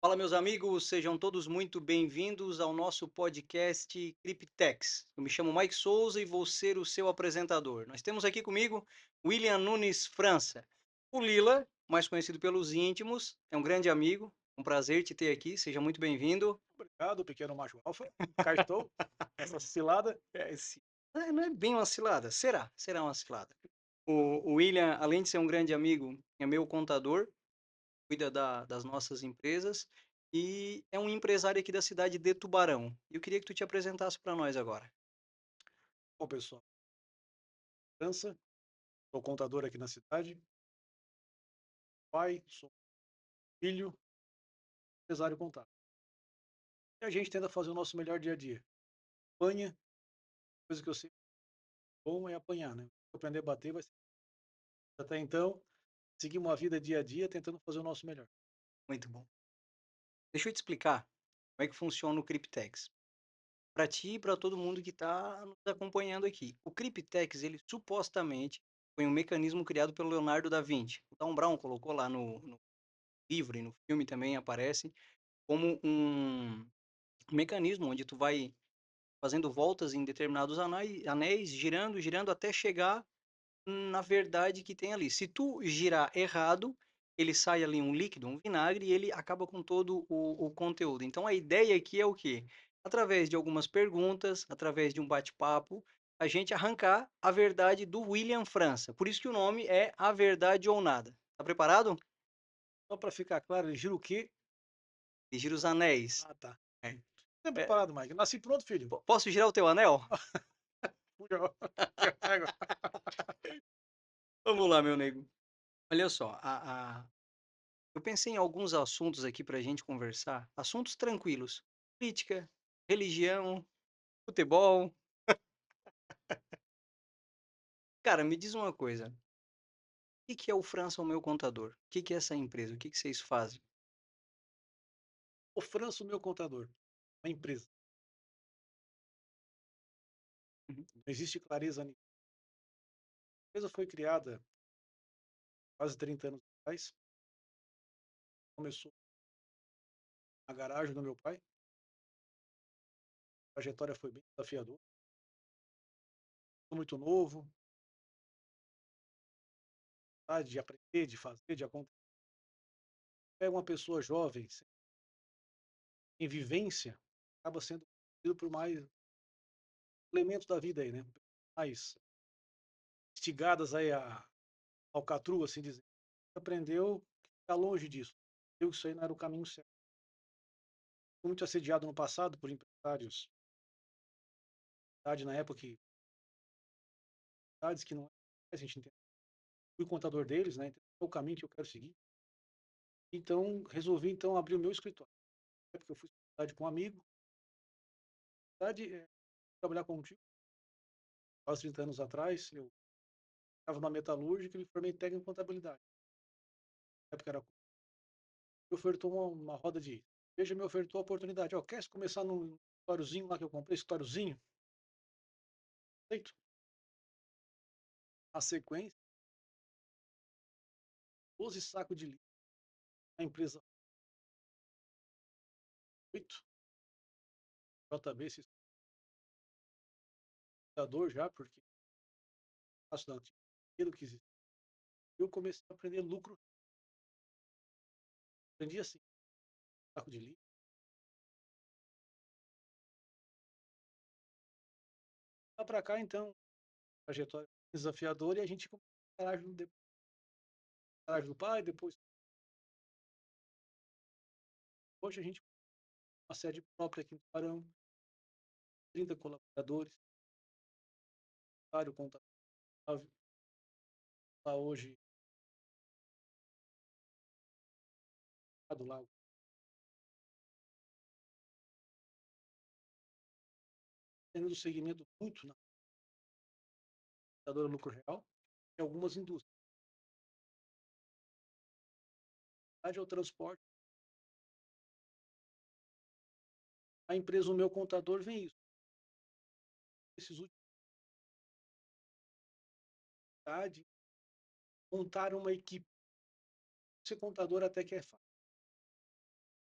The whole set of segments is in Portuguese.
Fala, meus amigos, sejam todos muito bem-vindos ao nosso podcast Criptex. Eu me chamo Mike Souza e vou ser o seu apresentador. Nós temos aqui comigo William Nunes França. O Lila, mais conhecido pelos íntimos, é um grande amigo. Um prazer te ter aqui, seja muito bem-vindo. Obrigado, pequeno macho alfa. Cá estou, essa cilada. Não é bem uma cilada, será uma cilada. O William, além de ser um grande amigo, é meu contador, cuida das nossas empresas e é um empresário aqui da cidade de Tubarão. E eu queria que tu te apresentasse para nós agora. Bom, pessoal, França, sou contador aqui na cidade, pai, sou filho, empresário contábil. E a gente tenta fazer o nosso melhor dia a dia. Apanha, coisa que eu sei bom é apanhar, né? Aprender a bater vai ser. Até então, seguimos a vida dia a dia tentando fazer o nosso melhor. Muito bom. Deixa eu te explicar como é que funciona o Cryptex. Para ti e para todo mundo que está nos acompanhando aqui. O Cryptex, ele supostamente foi um mecanismo criado pelo Leonardo da Vinci. O Dan Brown colocou lá no livro e no filme também aparece como um mecanismo onde tu vai fazendo voltas em determinados anéis, girando, girando até chegar na verdade que tem ali. Se tu girar errado, ele sai ali um líquido, um vinagre, e ele acaba com todo o conteúdo. Então a ideia aqui é o quê? Através de algumas perguntas, através de um bate-papo, a gente arrancar a verdade do William França. Por isso que o nome é A Verdade ou Nada. Tá preparado? Só para ficar claro, ele gira o quê? E gira os anéis. Ah, tá. É. Sempre É, preparado, Mike. Nasci pronto, filho. posso girar o teu anel? Puxa, puxa a régua. Vamos lá, meu nego. Olha só, eu pensei em alguns assuntos aqui para a gente conversar, assuntos tranquilos. Política, religião, futebol. Cara, me diz uma coisa. O que que é o França, o meu contador? O que que é essa empresa? O que que vocês fazem? O Franço, meu contador, uma empresa. Uhum. Não existe clareza nisso. A empresa foi criada quase 30 anos atrás. Começou na garagem do meu pai. A trajetória foi bem desafiadora. Sou muito novo, vontade de aprender, de fazer, de acontecer. Pega uma pessoa jovem, em vivência, acaba sendo conduzido por mais elementos da vida aí, né? Mais instigadas aí a alcatrua, assim dizer. Aprendeu que ficar longe disso. Viu que isso aí não era o caminho certo. Fui muito assediado no passado por empresários, na época que que não é, a gente entende. Fui contador deles, né? Então, é o caminho que eu quero seguir. Então, resolvi então abrir o meu escritório. Porque eu fui com um amigo. Na verdade, trabalhar contigo, quase 30 anos atrás, eu estava na metalúrgica e me formei em técnico em contabilidade. Na época era me ofertou uma roda de veja, me ofertou a oportunidade. Ó, quer começar num escritóriozinho lá que eu comprei, escritóriozinho? Feito. A sequência, 12 sacos de lixo. A empresa 8, JB, esse computador já, porque faço da antiga, que existe. Eu comecei a aprender lucro. Aprendi assim, saco de lixo. Lá para cá, então, trajetória desafiadora e a gente começou na garagem do pai, depois hoje a gente tem uma sede própria aqui em Tubarão, 30 colaboradores, vários contábil, está hoje do lado, tendo segmento muito na computadora lucro real, em algumas indústrias. A verdade é o transporte. A empresa, o meu contador, vem isso. Esses últimos de montar uma equipe. Ser contador até que é fácil.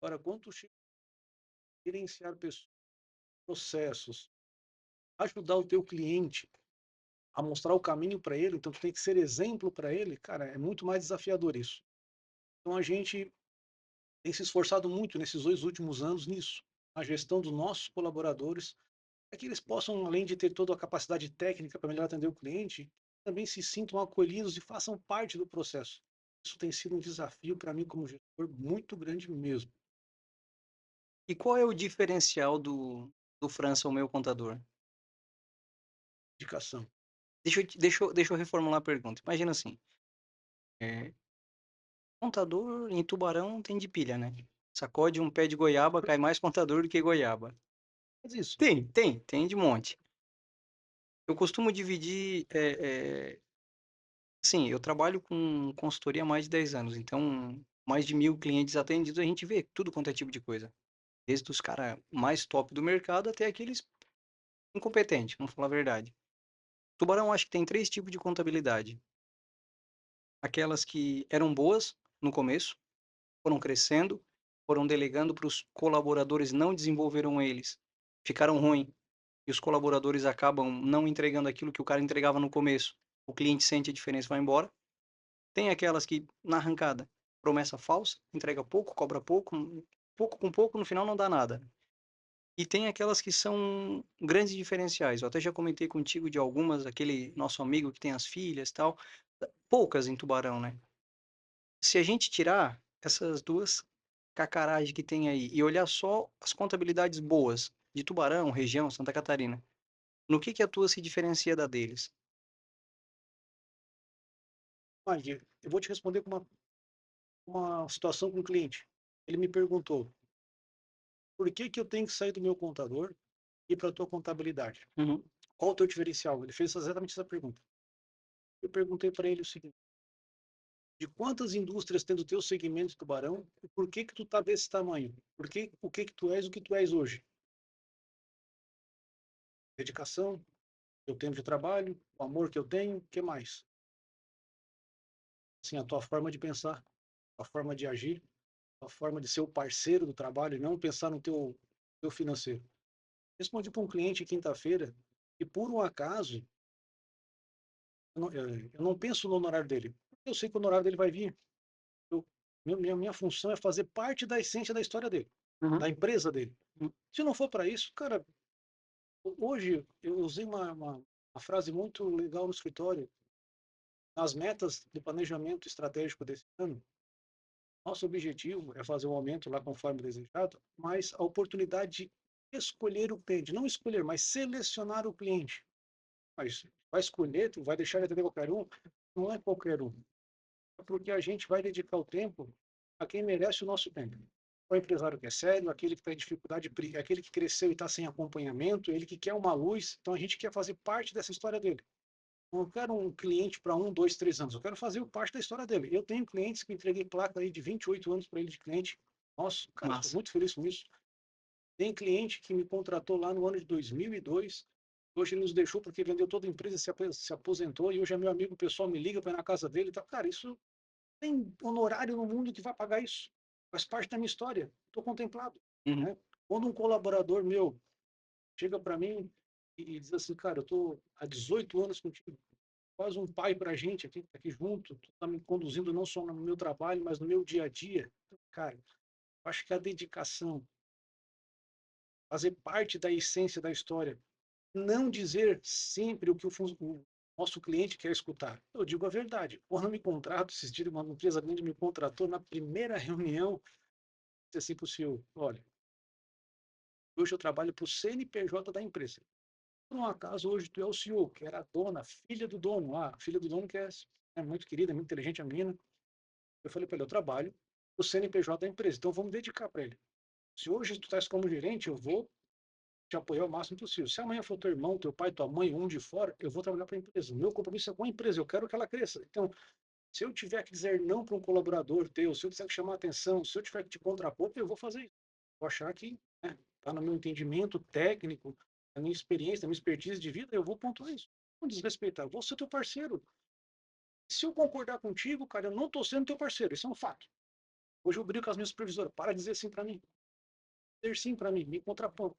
Agora, quando tu chega a gerenciar pessoas, processos, ajudar o teu cliente a mostrar o caminho para ele, então tu tem que ser exemplo para ele, cara, é muito mais desafiador isso. Então a gente tem se esforçado muito nesses 2 últimos anos nisso, a gestão dos nossos colaboradores, para que eles possam, além de ter toda a capacidade técnica para melhor atender o cliente, também se sintam acolhidos e façam parte do processo. Isso tem sido um desafio para mim como gestor muito grande mesmo. E qual é o diferencial do França, o meu contador? Indicação. Deixa eu reformular a pergunta. Imagina assim, contador em Tubarão tem de pilha, né? Sacode um pé de goiaba, cai mais contador do que goiaba. Mas isso, Tem de monte. Eu costumo dividir, sim, eu trabalho com consultoria há mais de 10 anos, então mais de 1.000 clientes atendidos, a gente vê tudo quanto é tipo de coisa. Desde os caras mais top do mercado até aqueles incompetentes, vamos falar a verdade. Tubarão acho que tem 3 tipos de contabilidade. Aquelas que eram boas no começo, foram crescendo, foram delegando para os colaboradores, não desenvolveram eles, ficaram ruim, e os colaboradores acabam não entregando aquilo que o cara entregava no começo. O cliente sente a diferença e vai embora. Tem aquelas que, na arrancada, promessa falsa, entrega pouco, cobra pouco, pouco com pouco, no final não dá nada. E tem aquelas que são grandes diferenciais. Eu até já comentei contigo de algumas, aquele nosso amigo que tem as filhas e tal. Poucas em Tubarão, né? Se a gente tirar essas duas cacaragens que tem aí e olhar só as contabilidades boas de Tubarão, região, Santa Catarina, no que a tua se diferencia da deles? mas eu vou te responder com uma situação com um cliente. Ele me perguntou, por que que eu tenho que sair do meu contador e ir para a tua contabilidade? Uhum, Qual o teu diferencial? Ele fez exatamente essa pergunta. Eu perguntei para ele o seguinte: de quantas indústrias tem do teu segmento de Tubarão e por que que tu tá desse tamanho? Por que o que que tu és o que tu és hoje? Dedicação, eu tenho de trabalho, o amor que eu tenho, o que mais? Assim, a tua forma de pensar, a forma de agir, a forma de ser o parceiro do trabalho e não pensar no teu financeiro. Respondi para um cliente quinta-feira e por um acaso eu não penso no honorário dele. Eu sei que o honorário dele vai vir. Eu, minha função é fazer parte da essência da história dele, uhum, da empresa dele. uhum, Se não for para isso, cara, hoje eu usei uma frase muito legal no escritório. Nas metas do planejamento estratégico desse ano, nosso objetivo é fazer um aumento lá conforme desejado, mas a oportunidade de escolher o cliente, não escolher, mas selecionar o cliente. Mas vai escolher, tu vai deixar de atender qualquer um? Não é qualquer um. É porque a gente vai dedicar o tempo a quem merece o nosso tempo. O empresário que é sério, aquele que está em dificuldade, aquele que cresceu e está sem acompanhamento, ele que quer uma luz, então a gente quer fazer parte dessa história dele. Não quero um cliente para 1, 2, 3 anos, eu quero fazer parte da história dele. Eu tenho clientes que entreguei placa aí de 28 anos para ele de cliente. Nossa, cara, estou massa. muito feliz com isso. Tem cliente que me contratou lá no ano de 2002. Hoje ele nos deixou porque vendeu toda a empresa, se aposentou e hoje é meu amigo o pessoal, me liga para ir na casa dele e tal. Cara, isso tem honorário no mundo que vai pagar isso. Faz parte da minha história. Estou contemplado. Uhum, Né? Quando um colaborador meu chega para mim e diz assim, cara, eu estou há 18 anos contigo, quase um pai para a gente aqui junto, tu tá me conduzindo não só no meu trabalho, mas no meu dia a dia. Cara, acho que a dedicação, fazer parte da essência da história, não dizer sempre o que o nosso cliente quer escutar. Eu digo a verdade. Quando me contrato, esses dias uma empresa grande me contratou na primeira reunião, disse assim para o CEO, olha, hoje eu trabalho para o CNPJ da empresa. Por um acaso, hoje tu é o CEO, que era a dona, filha do dono, a filha do dono que é muito querida, muito inteligente, a menina. Eu falei para ele, eu trabalho o CNPJ da empresa, então vamos dedicar para ele. Se hoje tu estás como gerente, eu vou te apoiar o máximo possível. Se amanhã for teu irmão, teu pai, tua mãe, um de fora, eu vou trabalhar para a empresa. O meu compromisso é com a empresa, eu quero que ela cresça. Então, se eu tiver que dizer não para um colaborador teu, se eu tiver que chamar atenção, se eu tiver que te contrapor, eu vou fazer isso. Vou achar que está no meu entendimento técnico, na minha experiência, na minha expertise de vida, eu vou pontuar isso. Não desrespeitar, eu vou ser teu parceiro. Se eu concordar contigo, cara, eu não estou sendo teu parceiro, isso é um fato. Hoje eu brigo com as minhas supervisoras, para de dizer sim para mim, dizer sim para mim, me contrapõe,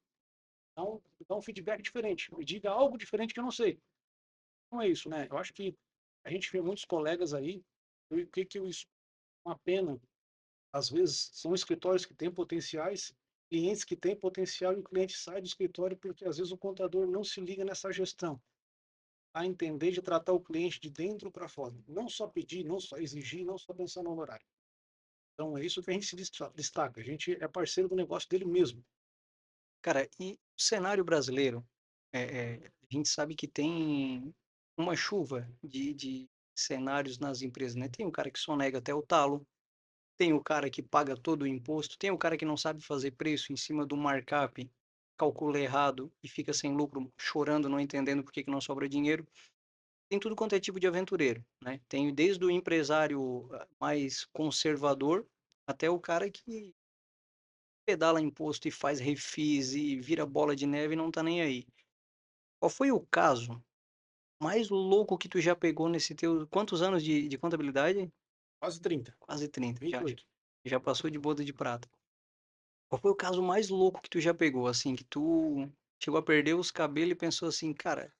dá um feedback diferente, me diga algo diferente que eu não sei. Não é isso, né? Eu acho que a gente vê muitos colegas aí, o que que eu, isso é uma pena, às vezes são escritórios que têm potenciais, clientes que têm potencial e o cliente sai do escritório porque às vezes o contador não se liga nessa gestão, a entender de tratar o cliente de dentro para fora, não só pedir, não só exigir, não só pensar no horário. Então é isso que a gente se destaca, a gente é parceiro do negócio dele mesmo. Cara, e o cenário brasileiro, a gente sabe que tem uma chuva de cenários nas empresas, né? Tem o cara que sonega até o talo, tem o cara que paga todo o imposto, tem o cara que não sabe fazer preço em cima do markup, calcula errado e fica sem lucro, chorando, não entendendo por que que não sobra dinheiro. Tem tudo quanto é tipo de aventureiro, né? Tem desde o empresário mais conservador até o cara que pedala imposto e faz refis e vira bola de neve e não tá nem aí. Qual foi o caso mais louco que tu já pegou nesse teu... Quantos anos de contabilidade? Quase 30, Quase 30. Já, 28. já passou de boda de prata. Qual foi o caso mais louco que tu já pegou, assim, que tu chegou a perder os cabelos e pensou assim, cara,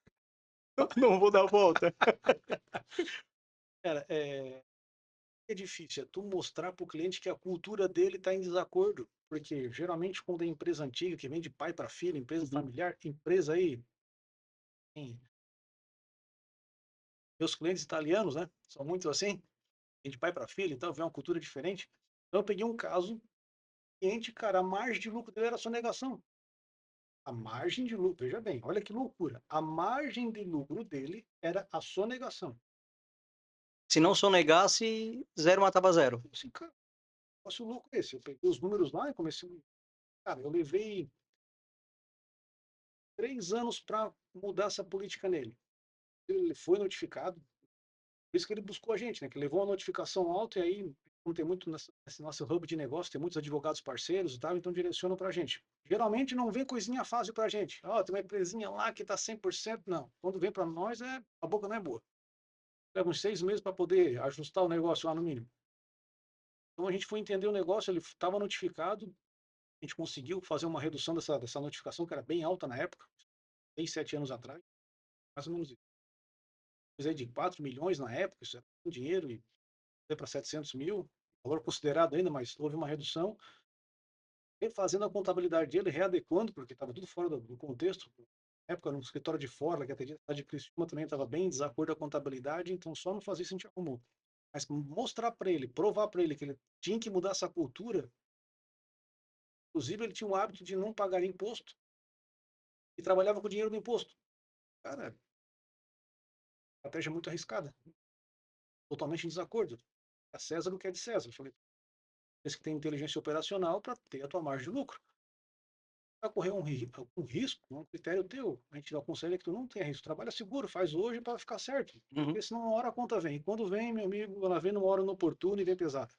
não vou dar a volta. Cara, é difícil, é tu mostrar para o cliente que a cultura dele está em desacordo, porque geralmente quando é empresa antiga, que vem de pai para filho, empresa Uhum. familiar, empresa aí, tem meus clientes italianos, né, são muitos assim, vem de pai para filho, então vem uma cultura diferente. Então eu peguei um caso, cliente, cara, a margem de lucro dele era sonegação. A margem de lucro, veja bem, olha que loucura. A margem de lucro dele era a sonegação. Se não sonegasse, zero matava zero. Eu assim, cara, negócio louco esse. Eu peguei os números lá e comecei, cara, eu levei 3 anos para mudar essa política nele. Ele foi notificado, por isso que ele buscou a gente, né? Que levou uma notificação alta e aí, como tem muito nesse nosso hub de negócio, tem muitos advogados parceiros e tal, então direcionam para a gente. Geralmente não vem coisinha fácil para a gente. Ó, tem uma empresinha lá que está 100%, não. Quando vem para nós, a boca não é boa. Leva uns 6 meses para poder ajustar o negócio lá no mínimo. Então a gente foi entender o negócio, ele estava notificado, a gente conseguiu fazer uma redução dessa notificação, que era bem alta na época, 6, 7 anos atrás, mais ou menos isso. Coisa aí de 4 milhões na época, isso era um dinheiro, e foi para 700 mil, valor considerado ainda, mas houve uma redução. Refazendo a contabilidade dele, readequando, porque estava tudo fora do contexto. Na época, no escritório de Forla, que atendia a cidade de Criciúma, também estava bem em desacordo a contabilidade, então só não fazia isso a gente arrumou. Mas mostrar para ele, provar para ele que ele tinha que mudar essa cultura, inclusive ele tinha o hábito de não pagar imposto e trabalhava com o dinheiro do imposto. Cara, estratégia muito arriscada, totalmente em desacordo. A César o que é de César. Eu falei, esse que tem inteligência operacional para ter a tua margem de lucro. Vai correr um risco, é um critério teu. A gente aconselha que tu não tenha risco. Trabalha seguro, faz hoje para ficar certo. Uhum. Porque senão uma hora a conta vem. E quando vem, meu amigo, ela vem numa hora inoportuna e vem pesada.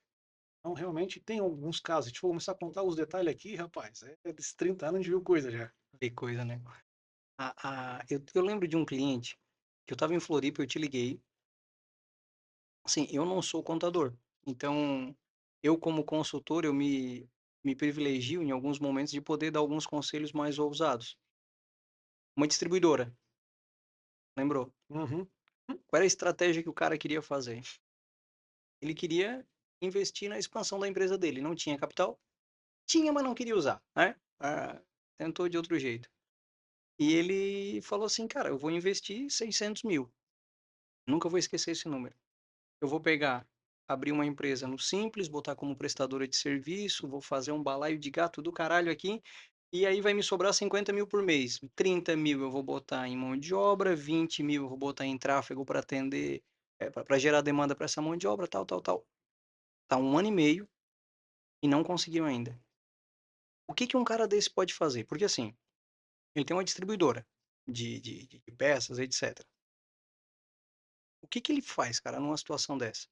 Então, realmente, tem alguns casos. Se a gente for começar a contar os detalhes aqui, rapaz, desses 30 anos a gente viu coisa já. Que coisa, né? Eu lembro de um cliente que eu estava em Floripa, eu te liguei. Assim, eu não sou contador. Então, eu como consultor, me privilegio em alguns momentos de poder dar alguns conselhos mais ousados. Uma distribuidora, lembrou? Uhum. Qual era a estratégia que o cara queria fazer? Ele queria investir na expansão da empresa dele. Não tinha capital? Tinha, mas não queria usar, né? Tentou de outro jeito. E ele falou assim, cara, eu vou investir 600 mil. Nunca vou esquecer esse número. Eu vou pegar, abrir uma empresa no Simples, botar como prestadora de serviço, vou fazer um balaio de gato do caralho aqui, e aí vai me sobrar 50 mil por mês. 30 mil eu vou botar em mão de obra, 20 mil eu vou botar em tráfego para atender, para gerar demanda para essa mão de obra, tal, tal, tal. Tá 1 ano e meio e não conseguiu ainda. O que que um cara desse pode fazer? Porque assim, ele tem uma distribuidora de peças, etc. O que que ele faz, cara, numa situação dessa?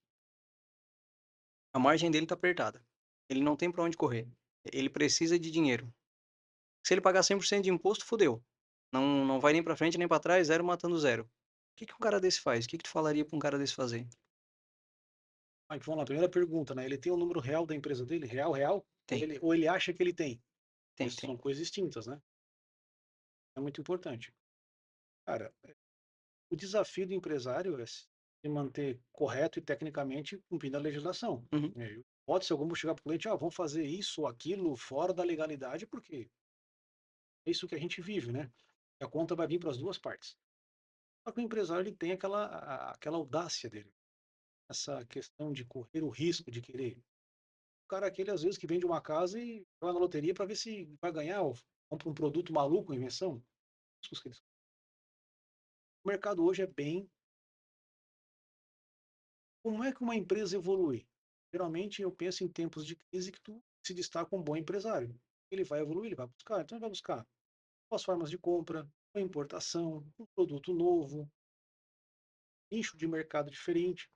A margem dele tá apertada. Ele não tem para onde correr. Ele precisa de dinheiro. Se ele pagar 100% de imposto, fudeu. Não, não vai nem para frente nem para trás, zero matando zero. O que que um cara desse faz? O que que tu falaria para um cara desse fazer? Ah, então vamos lá, primeira pergunta, né? Ele tem o número real da empresa dele? Real, real? Tem, Ou ele acha que ele tem? tem, Isso tem. são coisas distintas, né? É muito importante. Cara, o desafio do empresário é se manter correto e tecnicamente cumprindo a legislação. Uhum, Pode ser algum chegar para o cliente, vamos fazer isso ou aquilo fora da legalidade, porque é isso que a gente vive, né? E a conta vai vir para as duas partes. Só que o empresário ele tem aquela audácia dele, essa questão de correr o risco de querer. O cara aquele, às vezes, que vende uma casa e vai na loteria para ver se vai ganhar, ou compra um produto maluco, invenção. O mercado hoje é bem. Como é que uma empresa evolui? Geralmente eu penso em tempos de crise que tu se destaca um bom empresário. Ele vai evoluir, ele vai buscar. Então ele vai buscar as formas de compra, a importação, um produto novo, nicho de mercado diferente.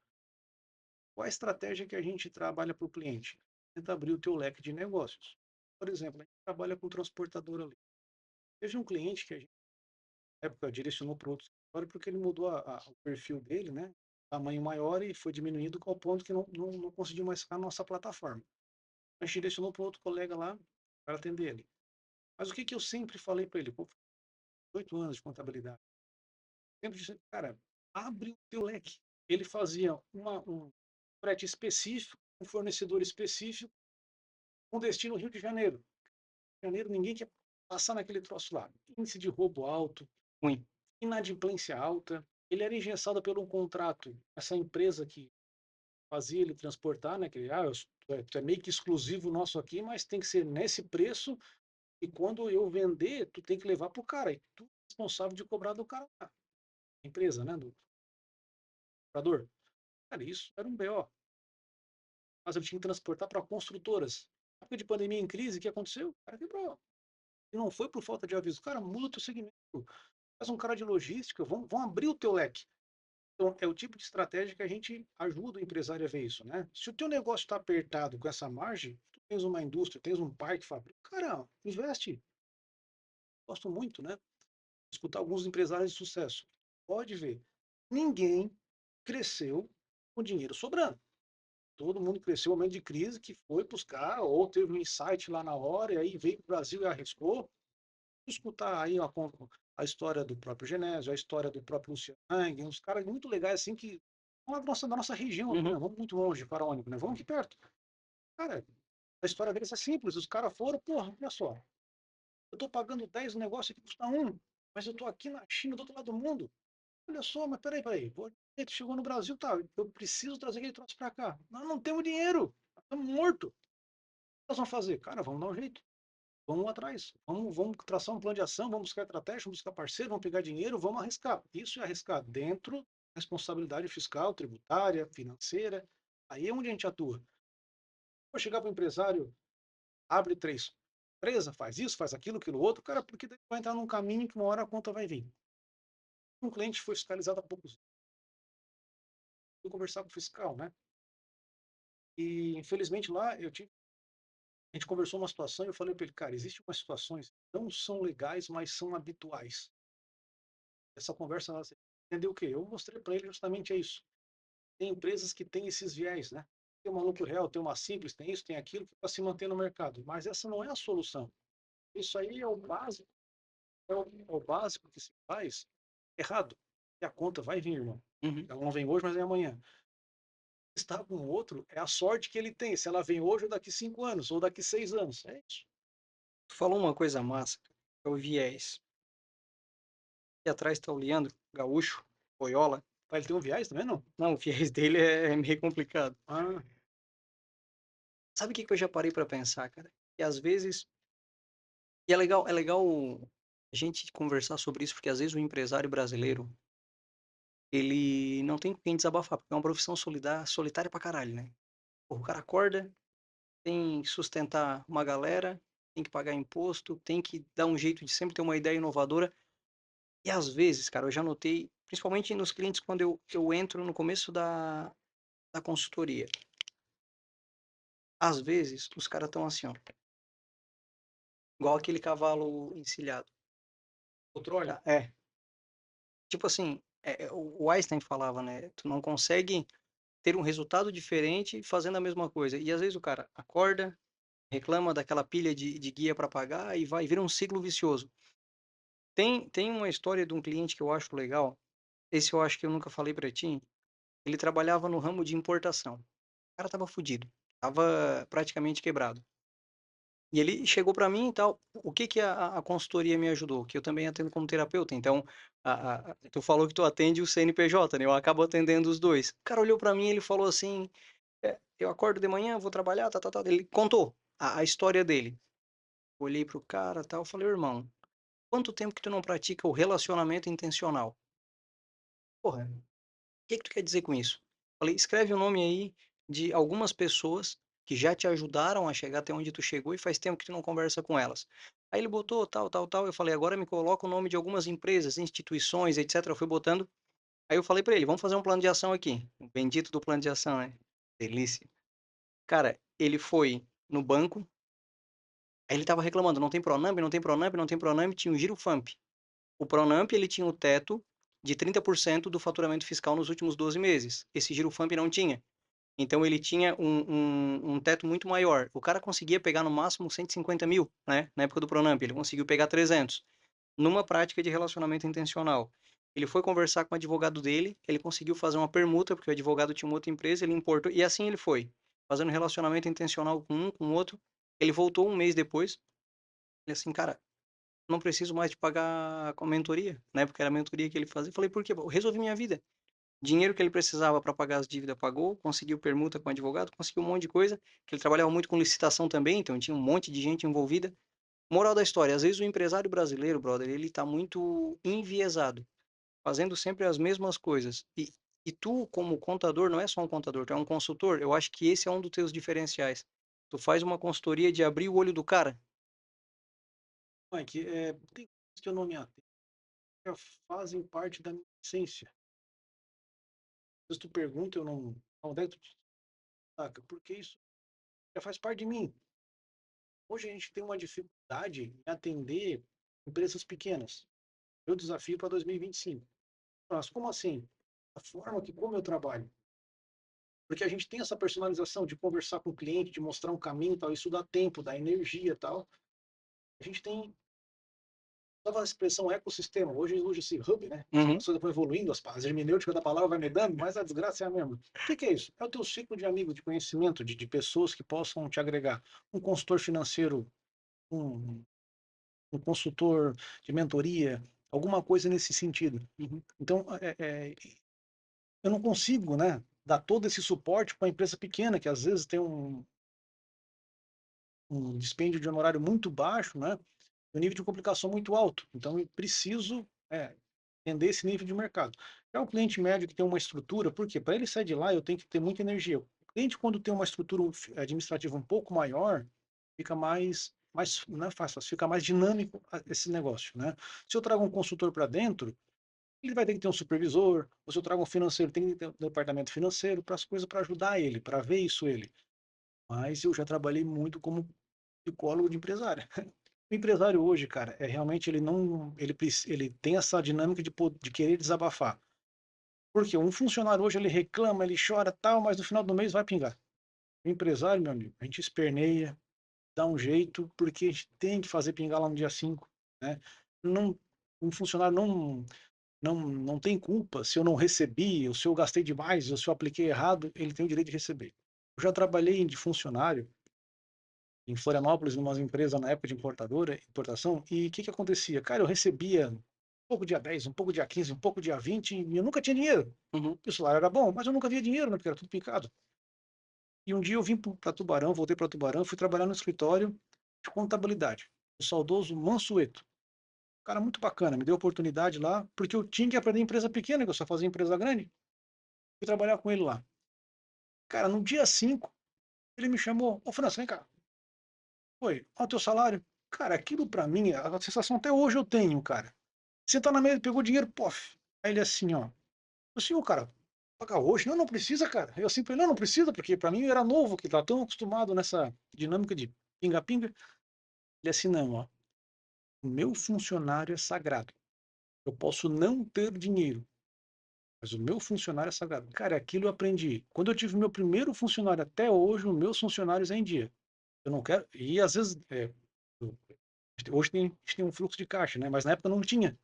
Qual a estratégia que a gente trabalha para o cliente? Tenta abrir o teu leque de negócios. Por exemplo, a gente trabalha com transportadora ali. Teve um cliente que a gente, na época, direcionou para outro escritório porque ele mudou o perfil dele, né? Tamanho maior e foi diminuído ao ponto que não conseguiu mais ficar na nossa plataforma. A gente direcionou para outro colega lá para atender ele. Mas o que, que eu sempre falei para ele? Pô, 8 anos de contabilidade. Sempre disse, cara, abre o teu leque. Ele fazia um frete específico, um fornecedor específico, com destino Rio de Janeiro. Rio de Janeiro, ninguém quer passar naquele troço lá. Índice de roubo alto, ruim. inadimplência alta. Ele era engessado pelo um contrato. Essa empresa que fazia ele transportar, né? Que, tu é meio que exclusivo nosso aqui, mas tem que ser nesse preço. E quando eu vender, tu tem que levar pro cara. E tu é responsável de cobrar do cara, a empresa, né? Do comprador. Cara, isso era um BO. Mas eu tinha que transportar para construtoras. Na época de pandemia em crise, o que aconteceu? O cara quebrou. E não foi por falta de aviso. Cara, muda o teu segmento. Faz um cara de logística, vão abrir o teu leque. Então, é o tipo de estratégia que a gente ajuda o empresário a ver isso, né? Se o teu negócio está apertado com essa margem, tu tens uma indústria, tens um parque fábrica, cara, investe. Gosto muito, né? Escutar alguns empresários de sucesso. Pode ver, ninguém cresceu com dinheiro sobrando. Todo mundo cresceu no momento de crise que foi buscar, ou teve um insight lá na hora, e aí veio para o Brasil e arriscou. Escutar aí a história do próprio Genésio, a história do próprio Luciano Hang, uns caras muito legais assim que são da nossa região aqui, Uhum. não vamos muito longe, Faraônico, né? Vamos aqui perto. Cara, a história deles é simples, os caras foram, porra, olha só, eu estou pagando 10 no negócio que custa um, mas eu estou aqui na China, do outro lado do mundo. Olha só, mas peraí. Pô, tu chegou no Brasil, tá? Eu preciso trazer aquele troço pra cá. Nós não temos dinheiro. Nós estamos mortos. O que nós vamos fazer? Cara, vamos dar um jeito. Vamos atrás. Vamos traçar um plano de ação, vamos buscar estratégia, vamos buscar parceiro, vamos pegar dinheiro, vamos arriscar. Isso é arriscar dentro da responsabilidade fiscal, tributária, financeira. Aí é onde a gente atua. Vou chegar para o empresário, abre três empresa, faz isso, faz aquilo, aquilo outro, cara, porque daí vai entrar num caminho que uma hora a conta vai vir. Um cliente foi fiscalizado há poucos anos. Fui conversar com o fiscal, né? E infelizmente lá a gente conversou uma situação e eu falei para ele, cara, existem umas situações que não são legais, mas são habituais. Essa conversa, você entendeu o quê? Eu mostrei para ele justamente isso. Tem empresas que têm esses viés, né? Tem uma lucro real, tem uma simples, tem isso, tem aquilo, que para se manter no mercado. Mas essa não é a solução. Isso aí é o básico que se faz errado. E a conta vai vir, irmão. Uhum. Ela não vem hoje, mas vem amanhã. Estar com o outro é a sorte que ele tem, se ela vem hoje ou daqui 5 anos, ou daqui 6 anos. É isso. Tu falou uma coisa massa, cara, é o viés. Aqui atrás tá o Leandro, gaúcho, boiola. Ele tem um viés também, não? Não, o viés dele é meio complicado. Ah, Sabe o que que eu já parei para pensar, cara? Que às vezes, e é legal a gente conversar sobre isso, porque às vezes o empresário brasileiro, ele não tem com quem desabafar, porque é uma profissão solitária pra caralho, né? O cara acorda, tem que sustentar uma galera, tem que pagar imposto, tem que dar um jeito de sempre ter uma ideia inovadora. E às vezes, cara, eu já notei, principalmente nos clientes, quando eu entro no começo da consultoria, às vezes os caras estão assim, ó, igual aquele cavalo encilhado. o trole. É, tipo assim, o Einstein falava, né? Tu não consegue. ter um resultado diferente fazendo a mesma coisa. E às vezes o cara acorda, reclama daquela pilha de guia para pagar e vai, vira um ciclo vicioso. Tem uma história de um cliente que eu acho legal, esse eu acho que eu nunca falei para ti, ele trabalhava no ramo de importação. O cara estava fudido, estava praticamente quebrado. E ele chegou para mim e tal, o que que a consultoria me ajudou? Que eu também atendo como terapeuta, então, tu falou que tu atende o CNPJ, né, eu acabo atendendo os 2. O cara olhou para mim e ele falou assim, eu acordo de manhã, vou trabalhar, tá, tá, tá, ele contou a história dele. Olhei para o cara, tal, falei: "Irmão, quanto tempo que tu não pratica o relacionamento intencional?" "Porra, o que que tu quer dizer com isso?" Falei: "Escreve o nome aí de algumas pessoas que já te ajudaram a chegar até onde tu chegou e faz tempo que tu não conversa com elas." Aí ele botou tal, tal, tal, eu falei: "Agora me coloca o nome de algumas empresas, instituições, etcétera." Eu fui botando, aí eu falei pra ele: "Vamos fazer um plano de ação aqui." O bendito do plano de ação, né. Delícia. Cara, ele foi no banco, aí ele estava reclamando: "Não tem Pronampe, não tem Pronampe, não tem Pronampe", tinha o Girofamp. O Pronamp, ele tinha o teto de 30% do faturamento fiscal nos últimos 12 meses. Esse Girofamp não tinha. Então ele tinha um teto muito maior. O cara conseguia pegar no máximo 150.000, né, na época do Pronamp, ele conseguiu pegar 300, numa prática de relacionamento intencional. Ele foi conversar com o advogado dele, ele conseguiu fazer uma permuta, porque o advogado tinha uma outra empresa, ele importou, e assim ele foi, fazendo relacionamento intencional com um, com o outro. Ele voltou um mês depois, ele assim: "Cara, não preciso mais te pagar com a mentoria", na época era a mentoria que ele fazia. Eu falei: "Por quê?" "Eu resolvi minha vida." Dinheiro que ele precisava para pagar as dívidas pagou, conseguiu permuta com advogado, conseguiu um monte de coisa, que ele trabalhava muito com licitação também, então tinha um monte de gente envolvida. Moral da história, às vezes o empresário brasileiro, brother, ele tá muito enviesado, fazendo sempre as mesmas coisas. E tu, como contador, não é só um contador, tu é um consultor. Eu acho que esse é um dos teus diferenciais. Tu faz uma consultoria de abrir o olho do cara. Mike, tem coisas que eu não me atento, que já fazem parte da minha essência. Às vezes tu pergunta, eu não deve tu te saca, porque isso já faz parte de mim. Hoje a gente tem uma dificuldade em atender empresas pequenas. Meu desafio para 2025. Mas como assim? A forma que como eu trabalho. Porque a gente tem essa personalização de conversar com o cliente, de mostrar um caminho e tal, isso dá tempo, dá energia e tal. A gente tem a expressão ecossistema, hoje usa esse hub, né? Uhum, As coisas vão evoluindo, as hermenêuticas da palavra vai mudando, mas a desgraça é a mesma. O que é isso? É o teu ciclo de amigos, de conhecimento, de pessoas que possam te agregar. Um consultor financeiro, um, um consultor de mentoria, alguma coisa nesse sentido. uhum, Então, eu não consigo, né, dar todo esse suporte para uma empresa pequena, que às vezes tem um dispêndio de honorário muito baixo, né, um nível de complicação muito alto. Então, eu preciso entender esse nível de mercado. Já o cliente médio que tem uma estrutura, por quê? Para ele sair de lá, eu tenho que ter muita energia. O cliente, quando tem uma estrutura administrativa um pouco maior, fica mais não é fácil, fica mais dinâmico esse negócio, né? Se eu trago um consultor para dentro, ele vai ter que ter um supervisor, ou se eu trago um financeiro, tem que ter um departamento financeiro para as coisas, para ajudar ele, para ver isso ele. Mas eu já trabalhei muito como psicólogo de empresário. O empresário hoje, cara, realmente ele não, ele tem essa dinâmica de querer desabafar. Porque um funcionário hoje ele reclama, ele chora tal, mas no final do mês vai pingar. O empresário, meu amigo, a gente esperneia, dá um jeito, porque a gente tem que fazer pingar lá no dia 5, né? Não, um funcionário não tem culpa se eu não recebi, ou se eu gastei demais, ou se eu apliquei errado, ele tem o direito de receber. Eu já trabalhei de funcionário em Florianópolis, numa empresa na época de importação, e o que que acontecia? Cara, eu recebia um pouco dia 10, um pouco dia 15, um pouco dia 20, e eu nunca tinha dinheiro. uhum. E o salário era bom, mas eu nunca via dinheiro, né, porque era tudo picado. E um dia eu vim para Tubarão, voltei para Tubarão, fui trabalhar no escritório de contabilidade, o saudoso Mansueto. Cara muito bacana, me deu oportunidade lá, porque eu tinha que aprender empresa pequena, que eu só fazia empresa grande. Fui trabalhar com ele lá. Cara, no dia 5 ele me chamou, ô França, vem cá. Oi, olha o teu salário. Cara, aquilo pra mim, a sensação até hoje eu tenho, cara. Você tá na mesa, pegou dinheiro, pof. Aí ele assim, ó. O senhor, cara, pagar hoje? Não, não precisa, cara. Eu assim, falei, não, não precisa, porque pra mim era novo, que tá tão acostumado nessa dinâmica de pinga-pinga. Ele assim, não, ó. O meu funcionário é sagrado. Eu posso não ter dinheiro, mas o meu funcionário é sagrado. Cara, aquilo eu aprendi. Quando eu tive meu primeiro funcionário até hoje, os meus funcionários é em dia. Eu não quero e às vezes, eu hoje a gente tem um fluxo de caixa, né, mas na época não tinha.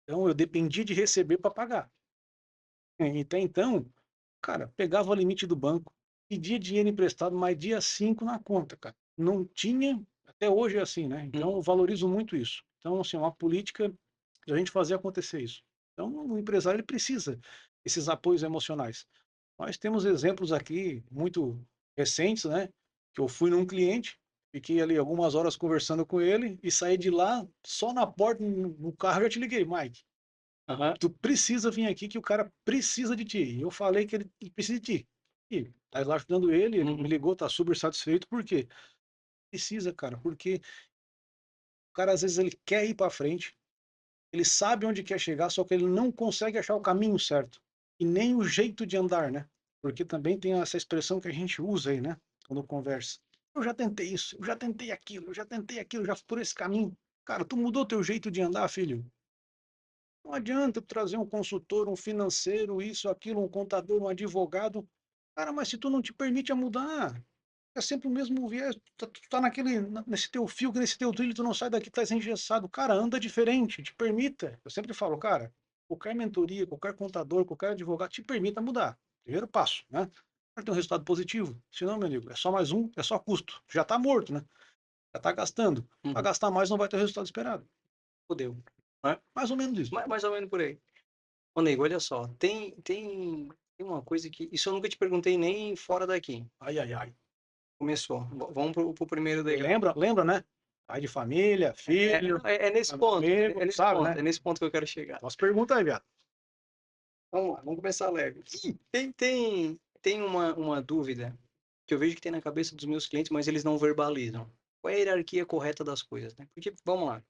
Então eu dependia de receber para pagar. Até então, cara, pegava o limite do banco, pedia dinheiro emprestado, mas dia 5 na conta, cara. Não tinha, até hoje é assim, né? Então Uhum. eu valorizo muito isso. Então, assim, é uma política de a gente fazer acontecer isso. Então, o empresário ele precisa esses apoios emocionais. Nós temos exemplos aqui muito recentes, né? Que eu fui num cliente, fiquei ali algumas horas conversando com ele e saí de lá só na porta, no carro, eu já te liguei, Mike. Aham. Tu precisa vir aqui que o cara precisa de ti. E eu falei que ele precisa de ti. E tá lá ajudando ele, ele me Uhum. ligou, tá super satisfeito, por quê? Precisa, cara, porque o cara às vezes ele quer ir para frente, ele sabe onde quer chegar, só que ele não consegue achar o caminho certo. E nem o jeito de andar, né? Porque também tem essa expressão que a gente usa aí, né? Quando conversa. Eu já tentei isso, eu já tentei aquilo, eu já tentei aquilo, já fui por esse caminho. Cara, tu mudou teu jeito de andar, filho? Não adianta trazer um consultor, um financeiro, isso, aquilo, um contador, um advogado. Cara, mas se tu não te permite a mudar, é sempre o mesmo viés. Tu tá nesse teu fio, nesse teu trilho, tu não sai daqui, tu tá engessado. Cara, anda diferente, te permita. Eu sempre falo, cara, qualquer mentoria, qualquer contador, qualquer advogado, te permita mudar. Primeiro passo, né? Para ter um resultado positivo. Senão, meu amigo, é só mais um, é só custo. Já tá morto, né? Já tá gastando. Para Uhum. gastar mais não vai ter o resultado esperado. Fudeu. Né? Mais ou menos isso. Mais ou menos por aí. Ô, nego, olha só. Tem uma coisa que. Isso eu nunca te perguntei nem fora daqui. Ai, ai, ai. Começou. Vamos pro primeiro daí. Lembra, né? Pai de família, filho, É nesse ponto. amigo, É nesse sabe, ponto. né? É nesse ponto que eu quero chegar. Nossa pergunta aí, viado. Vamos lá, vamos começar leve. Tem uma dúvida que eu vejo que tem na cabeça dos meus clientes, mas eles não verbalizam. Qual é a hierarquia correta das coisas, né? Porque, vamos lá,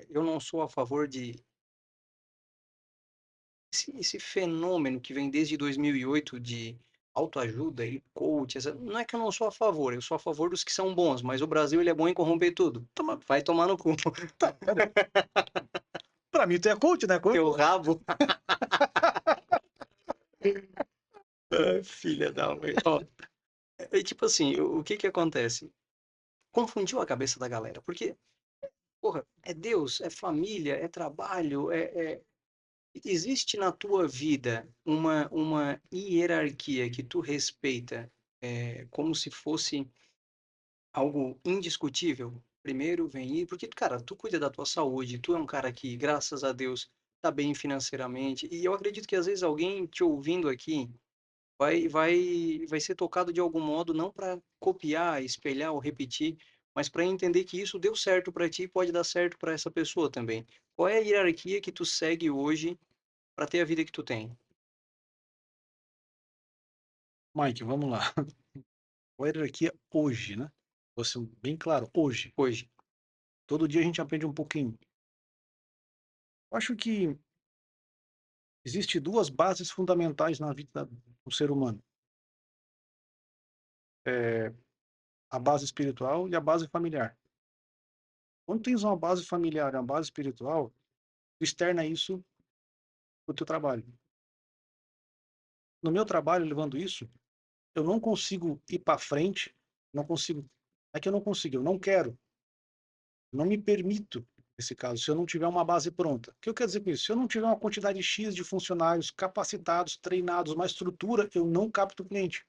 eu não sou a favor de esse fenômeno que vem desde 2008 de autoajuda e coach, não é que eu não sou a favor, eu sou a favor dos que são bons, mas o Brasil ele é bom em corromper tudo. Vai tomar no cu. Tá, pera aí. Pra mim tu é coach, né? Teu rabo. Ai, filha da mãe. Ó, tipo assim, o que que acontece? Confundiu a cabeça da galera, porque, porra, é Deus, é família, é trabalho, existe na tua vida uma hierarquia que tu respeita, como se fosse algo indiscutível? Primeiro vem aí, porque, cara, tu cuida da tua saúde, tu é um cara que, graças a Deus, tá bem financeiramente, e eu acredito que às vezes alguém te ouvindo aqui vai ser tocado de algum modo, não para copiar, espelhar ou repetir, mas para entender que isso deu certo para ti e pode dar certo para essa pessoa também. Qual é a hierarquia que tu segue hoje para ter a vida que tu tem Mike, vamos lá. A hierarquia hoje, né? Vou ser bem claro, hoje. hoje? Todo dia a gente aprende um pouquinho. Eu acho que existe duas bases fundamentais na vida do ser humano. É a base espiritual e a base familiar. Quando tens uma base familiar e uma base espiritual, tu externa isso pro teu trabalho. No meu trabalho, levando isso, eu não consigo ir para frente, não consigo. É que eu não consigo, eu não quero, não me permito, nesse caso, se eu não tiver uma base pronta. O que eu quero dizer com isso? Se eu não tiver uma quantidade X de funcionários capacitados, treinados, uma estrutura, eu não capto cliente.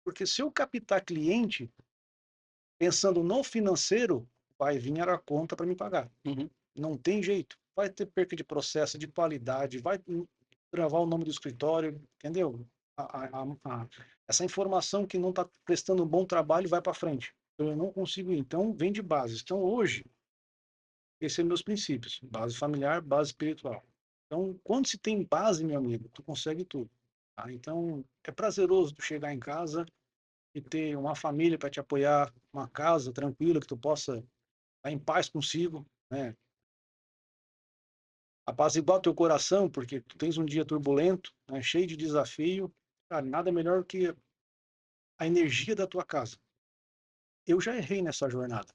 Porque se eu captar cliente, pensando no financeiro, vai vir a conta para me pagar. Uhum. Não tem jeito. Vai ter perca de processo, de qualidade, vai travar o nome do escritório, entendeu? Essa informação que não está prestando um bom trabalho vai para frente. Então, eu não consigo ir. Então, vem de base. Então, hoje, esses são meus princípios. Base familiar, base espiritual. Então, quando se tem base, meu amigo, tu consegue tudo. Tá? Então, é prazeroso tu chegar em casa e ter uma família para te apoiar, uma casa tranquila que tu possa estar em paz consigo, né? Apaziguar teu coração, porque tu tens um dia turbulento, né, cheio de desafio. Cara, nada melhor que a energia da tua casa. Eu já errei nessa jornada.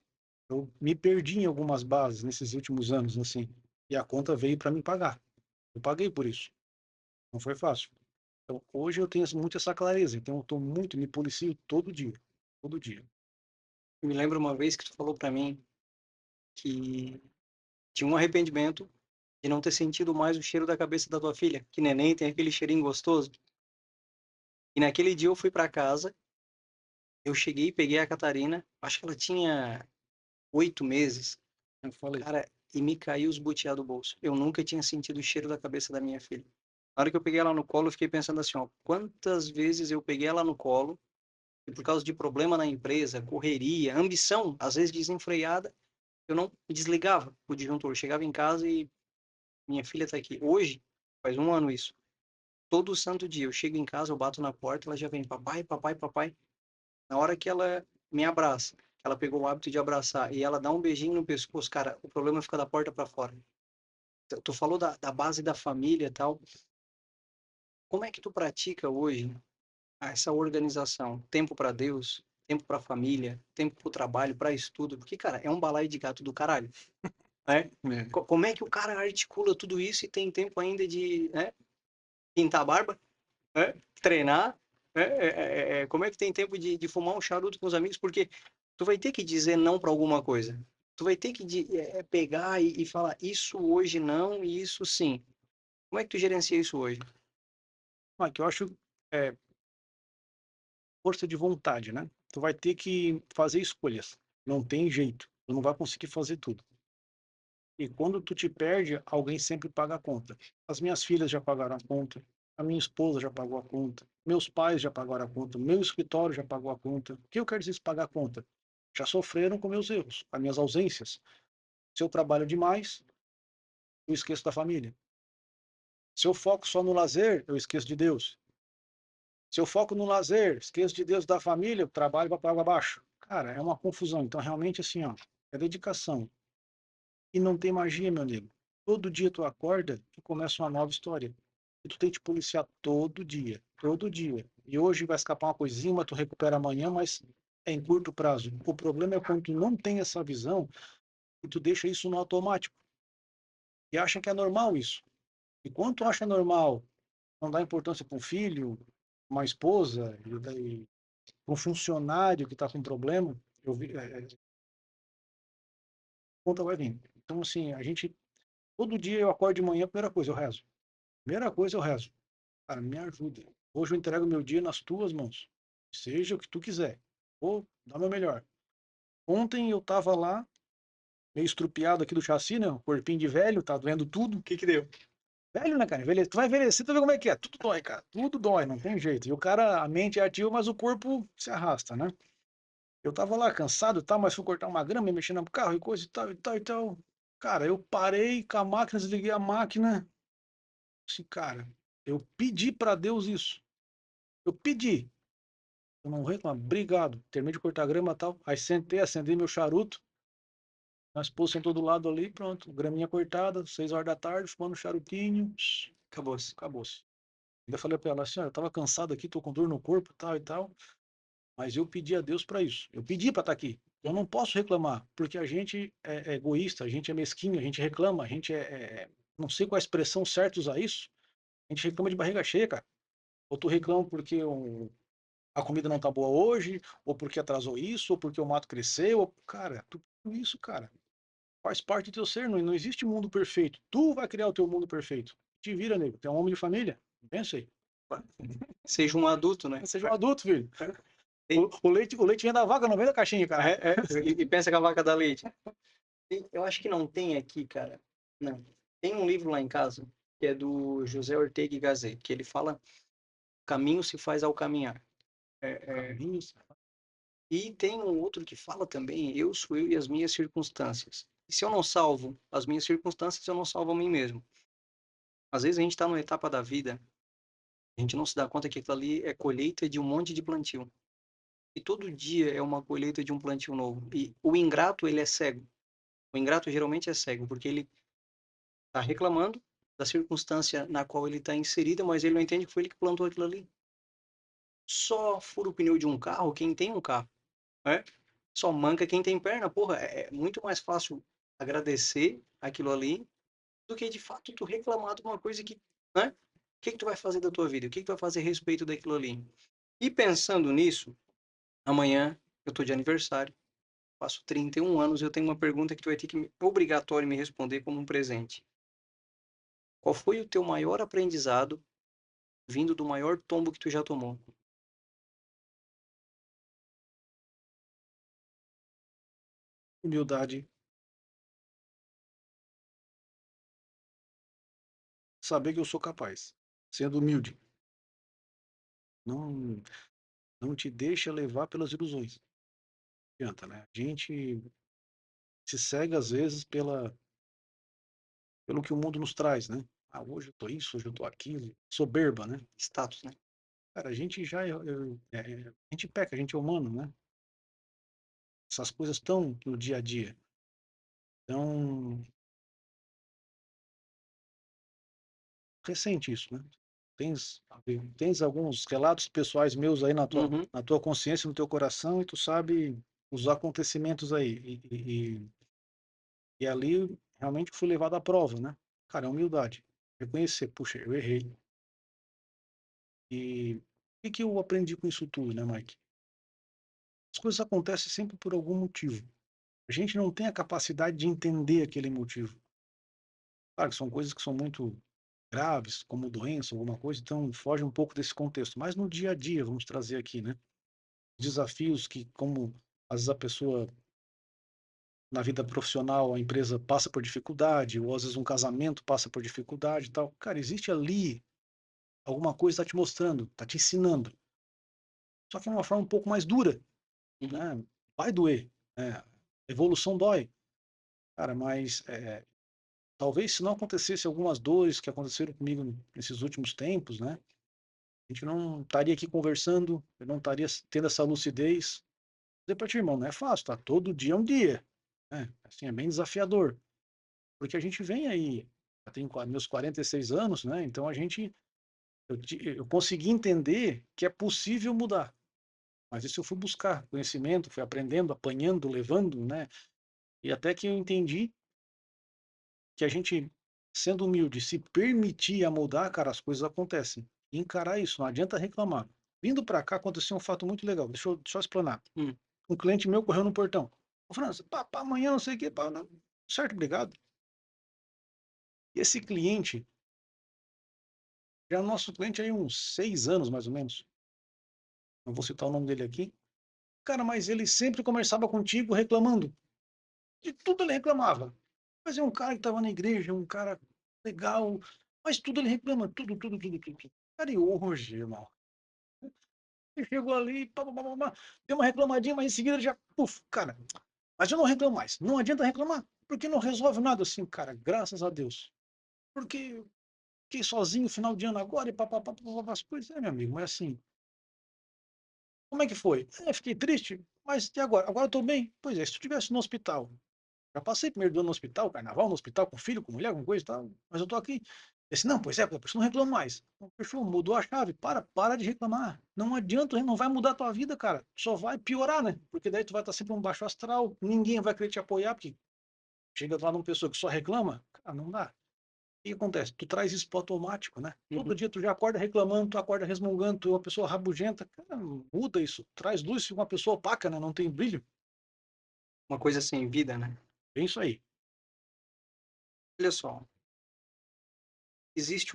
Eu me perdi em algumas bases nesses últimos anos, assim, e a conta veio para me pagar. Eu paguei por isso. não foi fácil. Então, hoje eu tenho muito essa clareza, então eu tô muito me policio todo dia, todo dia. Me lembro uma vez que tu falou pra mim que tinha um arrependimento de não ter sentido mais o cheiro da cabeça da tua filha, que neném tem aquele cheirinho gostoso. E naquele dia eu fui pra casa, eu cheguei, peguei a Catarina, acho que ela tinha 8 meses, Eu falei: cara, e me caiu os butiá do bolso. Eu nunca tinha sentido o cheiro da cabeça da minha filha. Na hora que eu peguei ela no colo, eu fiquei pensando assim, ó, quantas vezes eu peguei ela no colo e por causa de problema na empresa, correria, ambição, às vezes desenfreada, eu não desligava o disjuntor. Eu chegava em casa e minha filha tá aqui. Hoje, faz um ano isso. Todo santo dia eu chego em casa, eu bato na porta, ela já vem, papai, papai, papai. Na hora que ela me abraça, ela pegou o hábito de abraçar e ela dá um beijinho no pescoço, cara, o problema fica da porta para fora. Tu falou da base da família e tal. Como é que tu pratica hoje essa organização? Tempo para Deus, tempo para família, tempo para o trabalho, para estudo? Porque, cara, é um balaio de gato do caralho, né? "É, Como é que o cara articula tudo isso e tem tempo ainda de, né, pintar a barba, né, treinar? Como é que tem tempo de fumar um charuto com os amigos? Porque tu vai ter que dizer não para alguma coisa. Tu vai ter que pegar e falar isso hoje não e isso sim. Como é que tu gerencia isso hoje? que eu acho, é força de vontade, né. Tu vai ter que fazer escolhas, não tem jeito, tu não vai conseguir fazer tudo. E quando tu te perde, alguém sempre paga a conta. As minhas filhas já pagaram a conta, a minha esposa já pagou a conta, meus pais já pagaram a conta, meu escritório já pagou a conta. O que eu quero dizer com pagar a conta? Já sofreram com meus erros, com as minhas ausências. Se eu trabalho demais, eu esqueço da família. Se eu foco só no lazer, eu esqueço de Deus. Se eu foco no lazer, esqueço de Deus, da família, o trabalho vai para água abaixo. Cara, é uma confusão. Então, realmente, assim, ó, é dedicação. E não tem magia, meu amigo. Todo dia tu acorda e começa uma nova história. E tu tem que te policiar todo dia, todo dia. E hoje vai escapar uma coisinha, mas tu recupera amanhã, mas é em curto prazo. O problema é quando tu não tem essa visão e tu deixa isso no automático. E acha que é normal isso. E quando tu acha normal, não dá importância para um filho, uma esposa, e um funcionário que está com problema, eu vi, conta vai vir. Então, assim, a gente, todo dia eu acordo de manhã, a primeira coisa, eu rezo. Primeira coisa, eu rezo. Cara, me ajuda. Hoje eu entrego meu dia nas tuas mãos. Seja o que tu quiser. Vou dar o meu melhor. Ontem eu tava lá, meio estrupiado aqui do chassi, né? Um corpinho de velho, tá doendo tudo. O que que deu? Velho, né, cara? Tu vai envelhecer, tu vê como é que é. Tudo dói, cara. Tudo dói, não tem jeito. E o cara, a mente é ativa, mas o corpo se arrasta, né? Eu tava lá cansado e tal, mas fui cortar uma grama, mexendo no carro e coisa e tal e tal e tal. Cara, eu parei com a máquina, desliguei a máquina. Assim, cara, eu pedi pra Deus isso. Eu pedi. Eu não reclamo. Obrigado. Terminei de cortar a grama e tal. Aí sentei, acendi meu charuto. A esposa sentou do lado ali, pronto. Graminha cortada, 6 horas da tarde, fumando um charutinho. Acabou-se. Acabou-se. Ainda falei pra ela assim, ó, eu tava cansado aqui, tô com dor no corpo, tal e tal. Mas eu pedi a Deus para isso. Eu pedi para estar aqui. Eu não posso reclamar, porque a gente é egoísta, a gente é mesquinho, a gente reclama, a gente não sei qual a expressão certa usar isso. A gente reclama de barriga cheia, cara. Ou tu reclama porque a comida não tá boa hoje, ou porque atrasou isso, ou porque o mato cresceu. Cara, tudo isso, cara, faz parte do teu ser. Não, não existe mundo perfeito. Tu vai criar o teu mundo perfeito. Te vira, nego. Tu é um homem de família. Pensa aí. Seja um adulto, né? Seja um adulto, filho. E, O leite vem da vaca, não vem da caixinha, cara. e pensa que a vaca dá leite. Eu acho que não tem aqui, cara. Não. Tem um livro lá em casa que é do José Ortega y Gasset, que ele fala caminho se faz ao caminhar. Caminhos. E tem um outro que fala também, eu sou eu e as minhas circunstâncias. E se eu não salvo as minhas circunstâncias, eu não salvo a mim mesmo. Às vezes a gente está numa etapa da vida, a gente não se dá conta que aquilo ali é colheita de um monte de plantio. E todo dia é uma colheita de um plantio novo. E o ingrato, ele é cego. O ingrato geralmente é cego, porque ele está reclamando da circunstância na qual ele está inserido, mas ele não entende que foi ele que plantou aquilo ali. Só fura o pneu de um carro quem tem um carro, né? Só manca quem tem perna. Porra, é muito mais fácil agradecer aquilo ali do que de fato tu reclamar de uma coisa que, né? que que tu vai fazer da tua vida? O que que tu vai fazer a respeito daquilo ali? E pensando nisso, amanhã eu tô de aniversário, faço 31 anos, eu tenho uma pergunta que tu vai ter que obrigatório me responder como um presente. Qual foi o teu maior aprendizado vindo do maior tombo que tu já tomou? Humildade, saber que eu sou capaz, sendo humilde. Não, não te deixa levar pelas ilusões. Não adianta, né? A gente se cega às vezes pelo que o mundo nos traz, né? Ah, hoje eu tô isso, hoje eu tô aquilo. Soberba, né? Status, né? Cara, a gente já a gente peca, a gente é humano, né? Essas coisas estão no dia a dia. Então, recente isso, né? Tens, tens alguns relatos pessoais meus aí Uhum, na tua consciência, no teu coração, e tu sabe os acontecimentos aí. E ali realmente fui levado à prova, né? Cara, é humildade. Reconhecer, puxa, eu errei. E o que que eu aprendi com isso tudo, né, Mike? As coisas acontecem sempre por algum motivo. A gente não tem a capacidade de entender aquele motivo. Claro que são coisas que são muito graves, como doença, alguma coisa, então foge um pouco desse contexto. Mas no dia a dia, vamos trazer aqui, né? Desafios que, como às vezes a pessoa na vida profissional, a empresa passa por dificuldade, ou às vezes um casamento passa por dificuldade e tal. Cara, existe ali alguma coisa está te mostrando, está te ensinando. Só que é uma forma um pouco mais dura, uhum. né? Vai doer, né? Evolução dói, cara, mas talvez se não acontecesse algumas dores que aconteceram comigo nesses últimos tempos, né? A gente não estaria aqui conversando, eu não estaria tendo essa lucidez. Dizer para ti, irmão, não é fácil, tá? Todo dia é um dia, né? Assim, é bem desafiador, porque a gente vem aí, já tenho meus 46 anos, né? Então eu consegui entender que é possível mudar. Mas isso eu fui buscar conhecimento, fui aprendendo, apanhando, levando, né? E até que eu entendi que a gente, sendo humilde, se permitir a mudar, cara, as coisas acontecem. E encarar isso, não adianta reclamar. Vindo para cá, aconteceu um fato muito legal. Deixa eu explanar. Hum. Um cliente meu correu no portão. Ô, França, pá, pá, amanhã não sei o quê, pá, não. Certo, obrigado. E esse cliente, já é nosso cliente aí uns 6 anos, mais ou menos. Não vou citar o nome dele aqui. Cara, mas ele sempre conversava contigo reclamando. De tudo ele reclamava. Mas é um cara que estava na igreja, um cara legal, mas tudo ele reclama, tudo, tudo, tudo, tudo. Tudo. Cara, e hoje, irmão? Ele chegou ali, pá, pá, pá, pá, pá, deu uma reclamadinha, mas em seguida ele já, puf, cara, mas eu não reclamo mais. Não adianta reclamar, porque não resolve nada assim, cara, graças a Deus. Porque fiquei sozinho final de ano agora e papapá, as coisas, meu amigo, mas assim, como é que foi? Fiquei triste, mas e agora? Agora eu tô bem. Pois é, se tu estivesse no hospital, já passei primeiro do ano no hospital, carnaval no hospital, com filho, com mulher, com coisa e tal, mas eu tô aqui. Esse, não, pois é, por isso não reclamo mais. Então, fechou, mudou a chave, para de reclamar. Não adianta, não vai mudar a tua vida, cara. Só vai piorar, né? Porque daí tu vai estar sempre um baixo astral, ninguém vai querer te apoiar, porque chega lá numa pessoa que só reclama, cara, não dá. O que acontece? Tu traz isso pro automático, né? Todo Uhum. dia tu já acorda reclamando, tu acorda resmungando, tu é uma pessoa rabugenta. Cara, muda isso. Traz luz, fica uma pessoa opaca, né? Não tem brilho. Uma coisa sem vida, né? É isso aí. Olha só, existe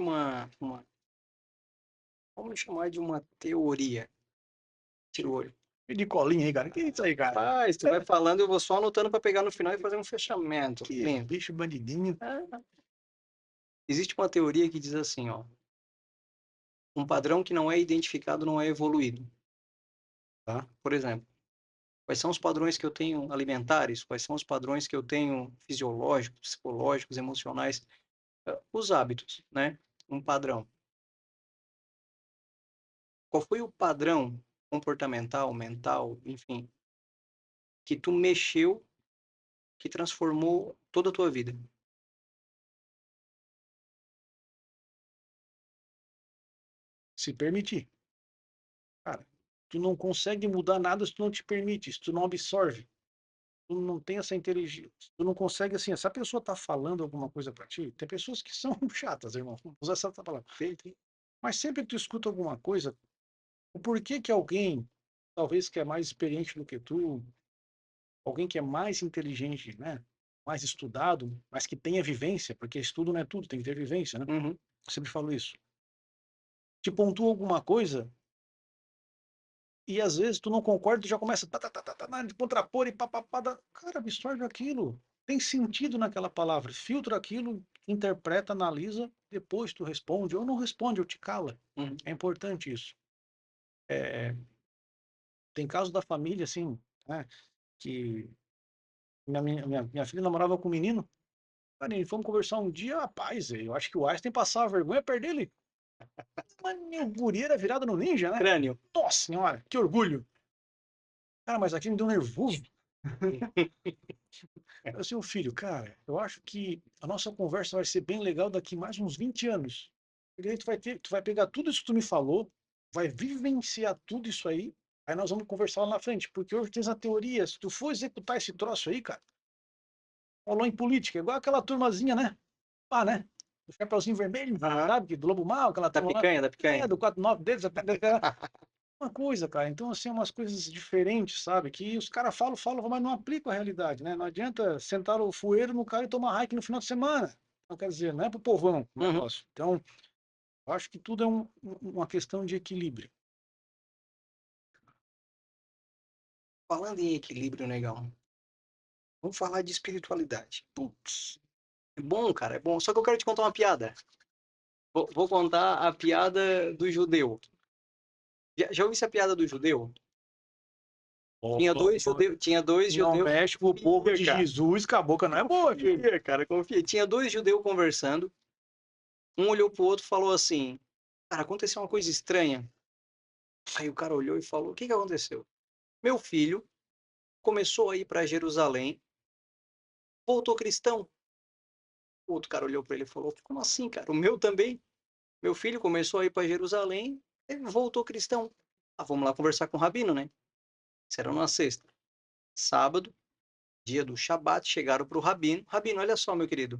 vamos chamar de uma teoria. Tira o olho. E de colinha aí, cara. Que é isso aí, cara? Rapaz, tu vai falando, eu vou só anotando para pegar no final e fazer um fechamento. Que Lindo. bicho bandidinho. Ah, existe uma teoria que diz assim, ó, um padrão que não é identificado não é evoluído. Tá? Por exemplo, quais são os padrões que eu tenho alimentares? Quais são os padrões que eu tenho fisiológicos, psicológicos, emocionais? Os hábitos, né? Um padrão. Qual foi o padrão comportamental, mental, enfim, que tu mexeu, que transformou toda a tua vida? Se permitir. Cara, tu não consegue mudar nada se tu não te permite, se tu não absorve. Tu não tem essa inteligência. Tu não consegue, assim, essa pessoa tá falando alguma coisa pra ti. Tem pessoas que são chatas, irmão. Vou usar essa palavra. Mas sempre que tu escuta alguma coisa, o porquê que alguém, talvez que é mais experiente do que tu, alguém que é mais inteligente, né, mais estudado, mas que tenha vivência, porque estudo não é tudo, tem que ter vivência, né? Uhum, Eu sempre falo isso. Te pontua alguma coisa e às vezes tu não concorda, tu já começa de contrapor e papapá, cara, absorve aquilo. Tem sentido naquela palavra. Filtra aquilo, interpreta, analisa, depois tu responde ou não responde, ou te cala. uhum. É importante isso. Eh, tem casos da família, assim, né, que minha filha namorava com um menino, cara, e fomos conversar um dia, rapaz, eu acho que o Einstein passava vergonha perto dele. Mas meu guri era virado no ninja, né? Crânio. Nossa senhora, que orgulho. Cara, mas aqui me deu nervoso. Assim, o filho, cara, eu acho que a nossa conversa vai ser bem legal daqui mais uns 20 anos. E aí tu vai pegar tudo isso que tu me falou, vai vivenciar tudo isso aí nós vamos conversar lá na frente, porque hoje tens a teoria, se tu for executar esse troço aí, cara, falou em política, igual aquela turmazinha, né? Ah, né? Do Chapeuzinho Vermelho, Aham. sabe? Que do Lobo Mal, aquela Da turma lá. picanha, da É, picanha. do 49 deles, uma coisa, cara. Então, assim, umas coisas diferentes, sabe? Que os caras falam, mas não aplicam a realidade, né? Não adianta sentar o fueiro no cara e tomar hike no final de semana. Então, quer dizer, não é pro povão o Uhum. negócio. Então, eu acho que tudo é uma questão de equilíbrio. Falando em equilíbrio, negão, vamos falar de espiritualidade. Putz, É bom, cara, é bom. Só que eu quero te contar uma piada. Vou contar a piada do judeu. Já ouviu essa piada do judeu? ó, Tinha dois não judeus. mexe com o povo Confia, de cara. Jesus, que a boca não é boa, filho. Confia, cara, confia. Tinha dois judeus conversando. Um olhou pro outro e falou assim: Cara, aconteceu uma coisa estranha. Aí o cara olhou e falou: O que que aconteceu? Meu filho começou a ir para Jerusalém, voltou cristão. O outro cara olhou para ele e falou: Como assim, cara? O meu também. Meu filho começou a ir para Jerusalém e voltou cristão. Ah, vamos lá conversar com o rabino, né? Isso era numa sexta. Sábado, dia do Shabat, chegaram para o rabino. Rabino, olha só, meu querido.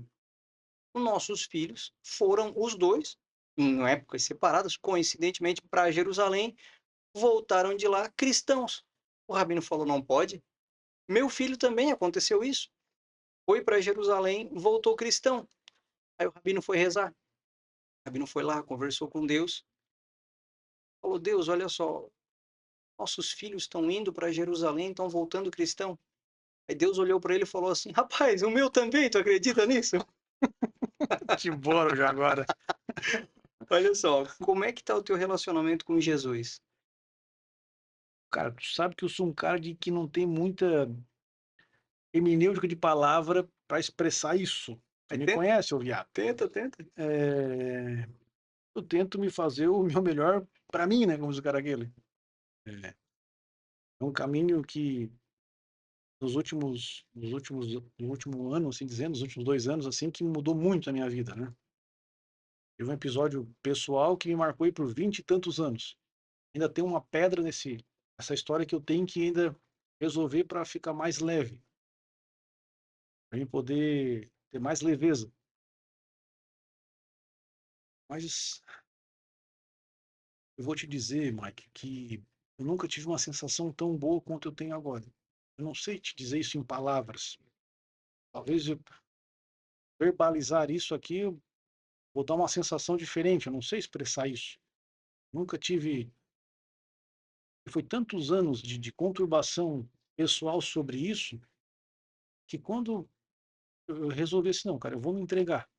Os nossos filhos foram os dois, em épocas separadas, coincidentemente, para Jerusalém, voltaram de lá cristãos. O rabino falou: Não pode. Meu filho também aconteceu isso. Foi para Jerusalém, voltou cristão. Aí o rabino foi rezar. O rabino foi lá, conversou com Deus. Falou: Deus, olha só, nossos filhos estão indo para Jerusalém, estão voltando cristão. Aí Deus olhou para ele e falou assim: Rapaz, o meu também, tu acredita nisso? Te bora já agora. Olha só, como é que tá o teu relacionamento com Jesus? Cara, tu sabe que eu sou um cara de que não tem muita hermenêutica de palavra para expressar isso. Tu Aí me tenta, conhece, ô viado? tenta, tenta. Eh, eu tento me fazer o meu melhor para mim, né, como diz o cara aquele. É é um caminho que no último ano, assim dizendo, nos últimos 2 anos, assim, que mudou muito a minha vida, né. Teve um episódio pessoal que me marcou aí por 20 e tantos anos. Ainda tem uma pedra nessa história que eu tenho que ainda resolver para ficar mais leve, para mim poder ter mais leveza. Mas eu vou te dizer, Mike, que eu nunca tive uma sensação tão boa quanto eu tenho agora. Eu não sei te dizer isso em palavras. Talvez eu verbalizar isso aqui, eu vou dar uma sensação diferente. Eu não sei expressar isso. Nunca tive. Foi tantos anos de conturbação pessoal sobre isso, que quando eu resolvi assim, não, cara, eu vou me entregar.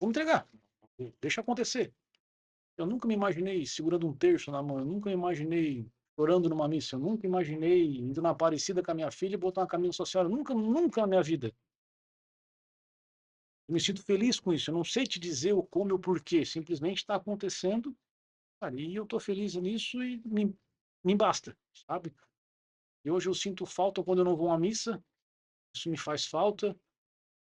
Vou me entregar. Deixa acontecer. Eu nunca me imaginei segurando um terço na mão, eu nunca me imaginei orando numa missa, eu nunca imaginei indo na Aparecida com a minha filha e botar uma camisa social, nunca, nunca na minha vida. Eu me sinto feliz com isso, eu não sei te dizer o como e o porquê, simplesmente está acontecendo, cara, e eu estou feliz nisso e me basta, sabe? E hoje eu sinto falta quando eu não vou à missa, isso me faz falta,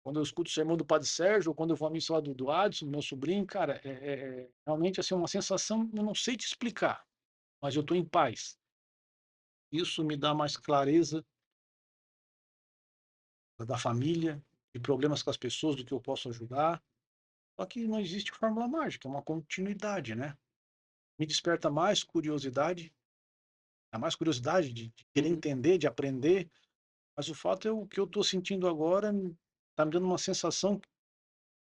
quando eu escuto o sermão do Padre Sérgio, ou quando eu vou à missa lá do Adson, do meu sobrinho, cara, realmente assim, uma sensação, eu não sei te explicar, mas eu estou em paz. Isso me dá mais clareza da família, de problemas com as pessoas, do que eu posso ajudar. Só que não existe fórmula mágica, é uma continuidade, né. Me desperta mais curiosidade de querer Uhum. entender, de aprender, mas o fato é o que eu estou sentindo agora tá me dando uma sensação que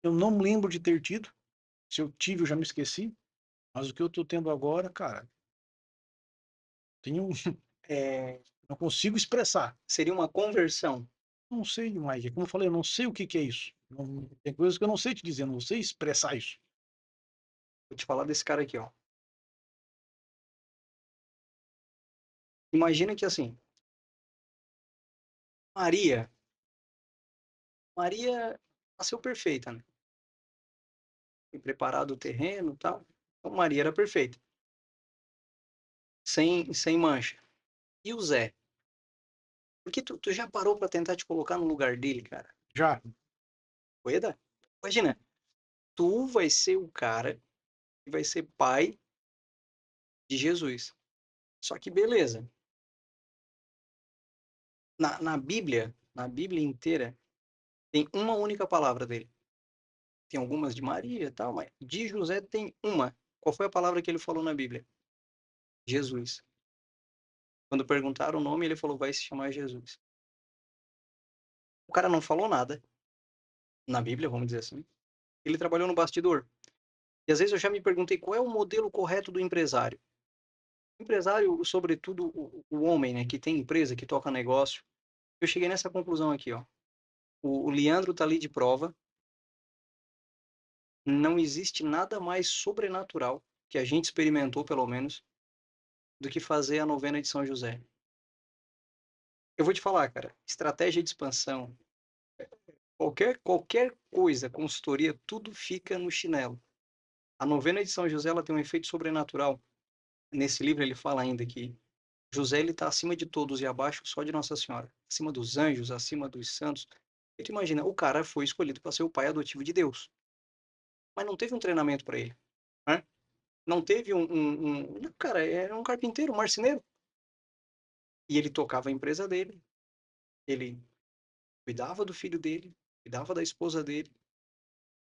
eu não lembro de ter tido, se eu tive eu já me esqueci, mas o que eu estou tendo agora, cara, tenho É, não consigo expressar. seria uma conversão. Não sei mais, como eu falei, eu não sei o que que é isso. Não tem coisas que eu não sei te dizer, não sei expressar isso. Vou te falar desse cara aqui, ó. Imagina que assim, Maria, Maria nasceu perfeita, né? Foi preparado o terreno e tal. Então Maria era perfeita, sem mancha. E o Zé? Porque tu já parou pra tentar te colocar no lugar dele, cara? Já, Rueda? Imagina, tu vai ser o cara que vai ser pai de Jesus. Só que beleza. Na Bíblia inteira, tem uma única palavra dele. Tem algumas de Maria e tal, mas de José tem uma. Qual foi a palavra que ele falou na Bíblia? Jesus. Quando perguntaram o nome, ele falou, vai se chamar Jesus. O cara não falou nada na Bíblia, vamos dizer assim. Ele trabalhou no bastidor. E às vezes eu já me perguntei qual é o modelo correto do empresário. O empresário, sobretudo o homem, né, que tem empresa, que toca negócio. Eu cheguei nessa conclusão aqui, ó. O Leandro tá ali de prova. Não existe nada mais sobrenatural que a gente experimentou, pelo menos, do que fazer a novena de São José. Eu vou te falar, cara, estratégia de expansão, qualquer coisa, consultoria, tudo fica no chinelo. A novena de São José ela tem um efeito sobrenatural. Nesse livro ele fala ainda que José ele está acima de todos e abaixo só de Nossa Senhora, acima dos anjos, acima dos santos. E tu imagina, o cara foi escolhido para ser o pai adotivo de Deus, mas não teve um treinamento para ele, né? Não teve cara, era um carpinteiro, um marceneiro. E ele tocava a empresa dele, ele cuidava do filho dele, cuidava da esposa dele,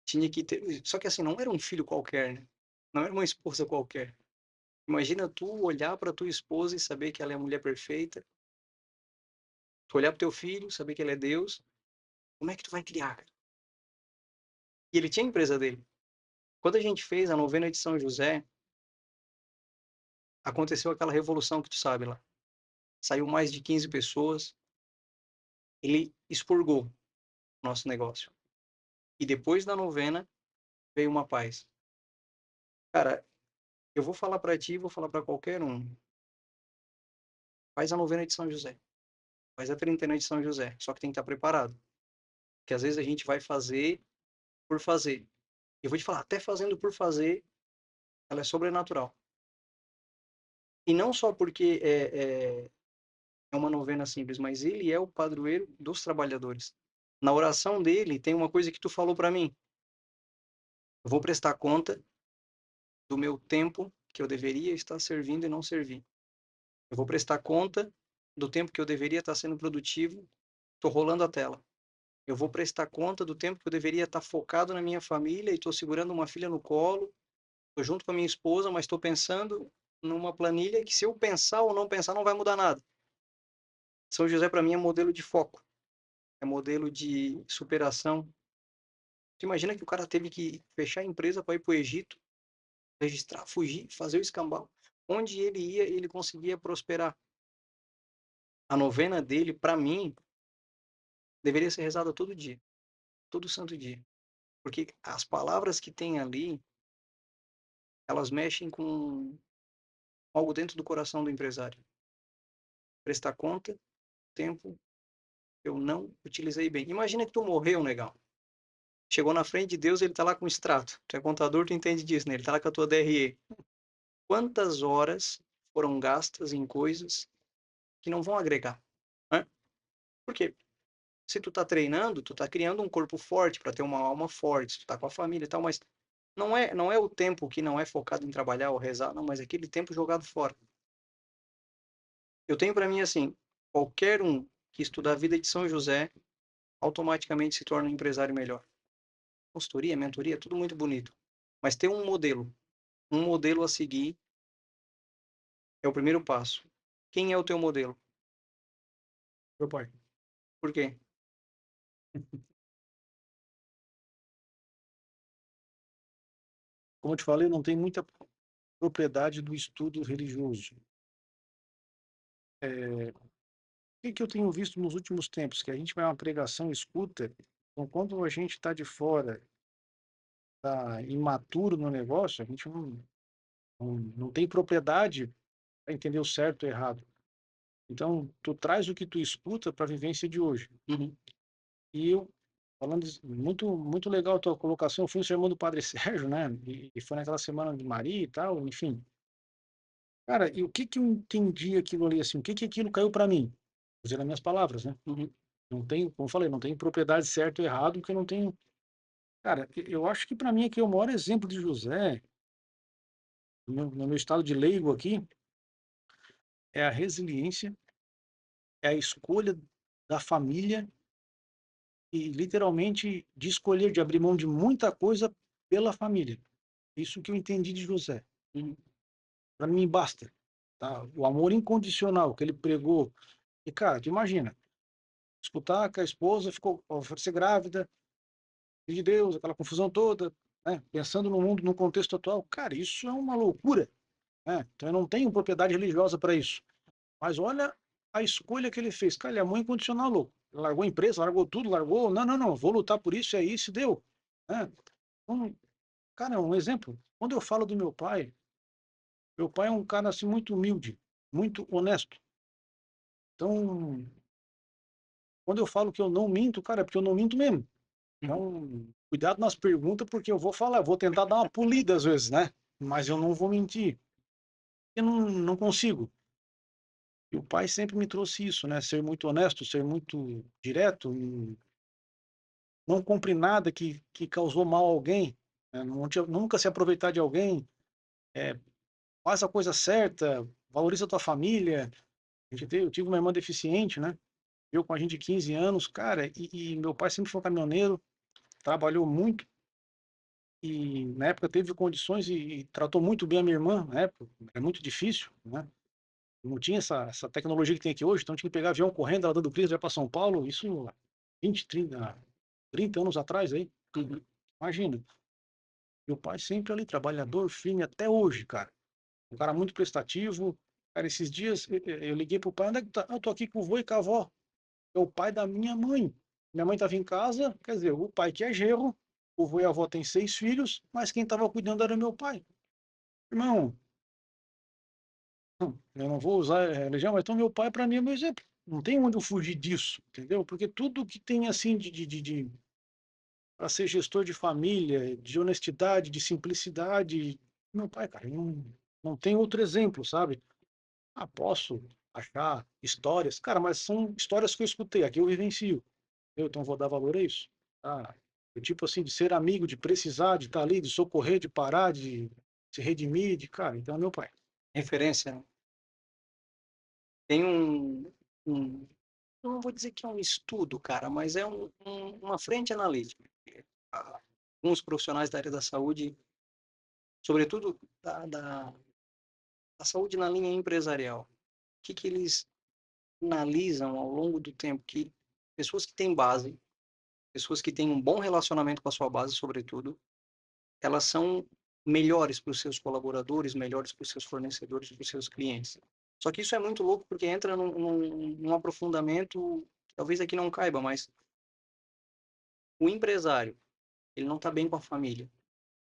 tinha que ter. Só que assim, não era um filho qualquer, né? Não era uma esposa qualquer. Imagina tu olhar para tua esposa e saber que ela é a mulher perfeita, tu olhar para teu filho, saber que ele é Deus, como é que tu vai criar, cara? E ele tinha a empresa dele. Quando a gente fez a novena de São José, aconteceu aquela revolução que tu sabe lá. Saiu mais de 15 pessoas, ele expurgou o nosso negócio. E depois da novena, veio uma paz. Cara, eu vou falar para ti, vou falar para qualquer um. Faz a novena de São José. Faz a trintena de São José. Só que tem que estar preparado. Porque às vezes a gente vai fazer por fazer. Eu vou te falar, até fazendo por fazer, ela é sobrenatural. E não só porque é uma novena simples, mas ele é o padroeiro dos trabalhadores. Na oração dele, tem uma coisa que tu falou para mim. Eu vou prestar conta do meu tempo que eu deveria estar servindo e não servi. Eu vou prestar conta do tempo que eu deveria estar sendo produtivo, estou rolando a tela. Eu vou prestar conta do tempo que eu deveria estar focado na minha família e estou segurando uma filha no colo, estou junto com a minha esposa, mas estou pensando numa planilha que se eu pensar ou não pensar não vai mudar nada. São José para mim é modelo de foco, é modelo de superação. Tu imagina que o cara teve que fechar a empresa para ir para o Egito, registrar, fugir, fazer o escambau. Onde ele ia, ele conseguia prosperar. A novena dele, para mim, deveria ser rezada todo dia, todo santo dia. Porque as palavras que tem ali, elas mexem com algo dentro do coração do empresário. Prestar conta, tempo, eu não utilizei bem. Imagina que tu morreu, negão. Chegou na frente de Deus, ele tá lá com o extrato. Tu é contador, tu entende disso, né? Ele tá lá com a tua DRE. Quantas horas foram gastas em coisas que não vão agregar, né? Por quê? Se tu tá treinando, tu tá criando um corpo forte para ter uma alma forte, tu tá com a família e tal, mas não é o tempo que não é focado em trabalhar ou rezar, não, mas aquele tempo jogado fora. Eu tenho para mim assim, qualquer um que estudar a vida de São José automaticamente se torna um empresário melhor. consultoria, mentoria, tudo muito bonito. Mas ter um modelo a seguir é o primeiro passo. Quem é o teu modelo? Meu pai. Por quê? Como eu te falei, não tem muita propriedade do estudo religioso. O que que eu tenho visto nos últimos tempos? Que a gente vai a uma pregação, escuta, então quando a gente está de fora, está imaturo no negócio, a gente não tem propriedade para entender o certo e o errado. Então, tu traz o que tu escuta para a vivência de hoje. Uhum, E eu, falando muito, muito legal a tua colocação, eu fui no sermão do Padre Sérgio, né? E foi naquela semana de Maria e tal, enfim. Cara, e o que que eu entendi aquilo ali, assim, o que que aquilo caiu para mim? Usando as minhas palavras, né? uhum, Não tenho, como eu falei, não tenho propriedade certo ou errado, porque eu não tenho. Cara, eu acho que para mim aqui é o maior exemplo de José, no meu estado de leigo aqui, é a resiliência, é a escolha da família e literalmente de escolher, de abrir mão de muita coisa pela família. Isso que eu entendi de José. uhum, Para mim basta, tá? O amor incondicional que ele pregou. E cara, tu imagina, escutar que a esposa ficou, foi ser grávida, filho de Deus, aquela confusão toda, né? Pensando no mundo, no contexto atual, cara, isso é uma loucura, né? Então eu não tenho propriedade religiosa para isso. Mas olha a escolha que ele fez. Cara, ele é amor incondicional, louco. Ele largou a empresa, largou tudo, largou. Não, não, não, vou lutar por isso, é isso, e deu. Né? Então, cara, um exemplo. Quando eu falo do meu pai é um cara assim muito humilde, muito honesto. Então, quando eu falo que eu não minto, cara, é porque eu não minto mesmo. uhum. Então, cuidado nas perguntas, porque eu vou falar, eu vou tentar dar uma polida às vezes, né? Mas eu não vou mentir. Eu não consigo. E o pai sempre me trouxe isso, né? Ser muito honesto, ser muito direto, e não cumpre nada que causou mal a alguém, né? Nunca se aproveitar de alguém, faz a coisa certa, valoriza a tua família. Eu tive uma irmã deficiente, né? Eu com a gente de 15 anos, cara, e meu pai sempre foi um caminhoneiro, trabalhou muito e na época teve condições e tratou muito bem a minha irmã, na época, é muito difícil, né? Não tinha essa tecnologia que tem aqui hoje, então tinha que pegar avião correndo, ela dando crise, já para São Paulo, isso há 20, 30 anos atrás aí, Uhum. imagina. Meu pai sempre ali, trabalhador, firme até hoje, cara. Um cara muito prestativo. Cara, esses dias eu liguei pro pai, onde é que tá? "Ah, eu tô aqui com o vô e com a avó. É o pai da minha mãe. Minha mãe tava em casa, quer dizer, o pai que é genro, o vô e a avó têm 6 filhos, mas quem tava cuidando era meu pai. Irmão, eu não vou usar religião, mas então meu pai para mim é meu exemplo. Não tem onde eu fugir disso, entendeu? Porque tudo que tem assim de para ser gestor de família, de honestidade, de simplicidade, meu pai, cara, não tem outro exemplo, sabe? Ah, posso achar histórias, cara, mas são histórias que eu escutei, aqui eu vivencio. Então vou dar valor a isso. Ah, o tipo assim, de ser amigo, de precisar, de estar ali, de socorrer, de parar, de se redimir, cara, então é meu pai. Referência, né? Tem um, eu não vou dizer que é um estudo, cara, mas é uma frente analítica. Ah, alguns profissionais da área da saúde, sobretudo da saúde na linha empresarial, o que eles analisam ao longo do tempo? Que pessoas que têm base, pessoas que têm um bom relacionamento com a sua base, sobretudo, elas são melhores para os seus colaboradores, melhores para os seus fornecedores, para os seus clientes. Só que isso é muito louco porque entra num aprofundamento, talvez aqui não caiba, mas o empresário, ele não está bem com a família.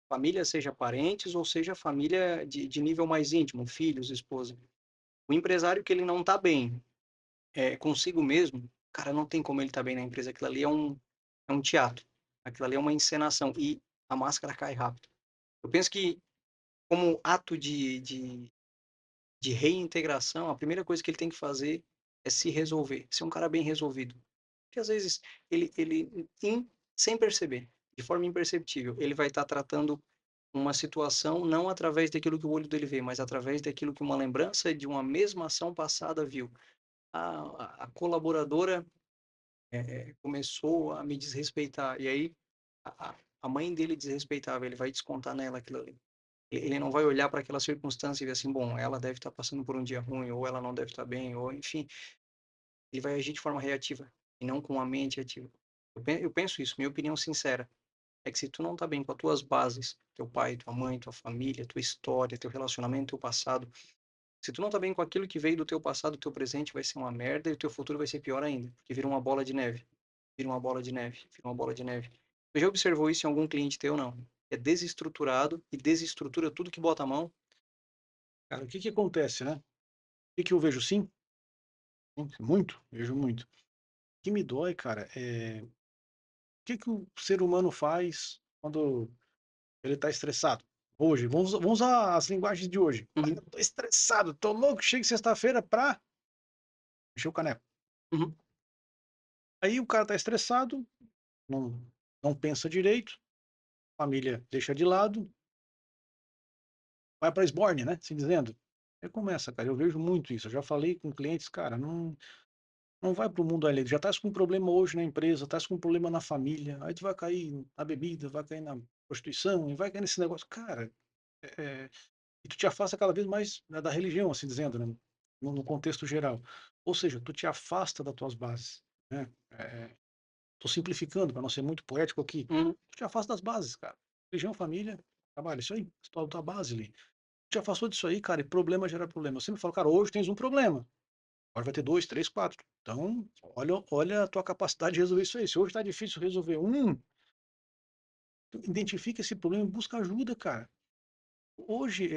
Família seja parentes ou seja família de nível mais íntimo, filhos, esposa. O empresário que ele não está bem consigo mesmo, cara, não tem como ele estar bem na empresa. Aquilo ali é um teatro. Aquilo ali é uma encenação e a máscara cai rápido. Eu penso que como ato de reintegração, a primeira coisa que ele tem que fazer é se resolver, ser um cara bem resolvido. Porque às vezes sem perceber, de forma imperceptível, ele vai estar tratando uma situação não através daquilo que o olho dele vê, mas através daquilo que uma lembrança de uma mesma ação passada viu. A colaboradora começou a me desrespeitar, e aí a, a mãe dele desrespeitava, ele vai descontar nela aquilo ali. Ele não vai olhar para aquela circunstância e ver assim: "Bom, ela deve estar passando por um dia ruim, ou ela não deve estar bem", ou enfim, ele vai agir de forma reativa, e não com a mente ativa. Eu penso isso, minha opinião sincera, é que se tu não tá bem com as tuas bases, teu pai, tua mãe, tua família, tua história, teu relacionamento, teu passado, se tu não tá bem com aquilo que veio do teu passado, o teu presente vai ser uma merda e o teu futuro vai ser pior ainda, porque vira uma bola de neve, vira uma bola de neve, vira uma bola de neve. Tu já observou isso em algum cliente teu, não? É desestruturado e desestrutura tudo que bota a mão. Cara, o que que acontece, né? O que que eu vejo sim, muito, vejo muito. O que me dói, cara, o que que o ser humano faz quando ele tá estressado? Hoje, vamos usar as linguagens de hoje. Uhum, "Ah, tô estressado, tô louco, chega sexta-feira pra encher o caneco". uhum, Aí o cara tá estressado, não não pensa direito, família deixa de lado, vai pra esbórnia, né, assim dizendo. Aí começa, cara, eu vejo muito isso, eu já falei com clientes: "Cara, não vai para o mundo ali, já estás com um problema hoje na empresa, estás com um problema na família, aí tu vai cair na bebida, vai cair na prostituição e vai cair nesse negócio". Cara, e tu te afasta cada vez mais, né, da religião, assim dizendo, né, no contexto geral. Ou seja, tu te afasta das tuas bases, né. Tô simplificando para não ser muito poético aqui. uhum. Tu te afasta das bases, cara. Religião, família, trabalho, isso aí, tua base ali. Te afastou disso aí, cara, e problema gera problema. Eu sempre falo: "Cara, hoje tens um problema, agora vai ter 2, 3, 4. Então, olha a tua capacidade de resolver isso aí. Se hoje tá difícil resolver um, tu identifica esse problema e busca ajuda, cara. Hoje,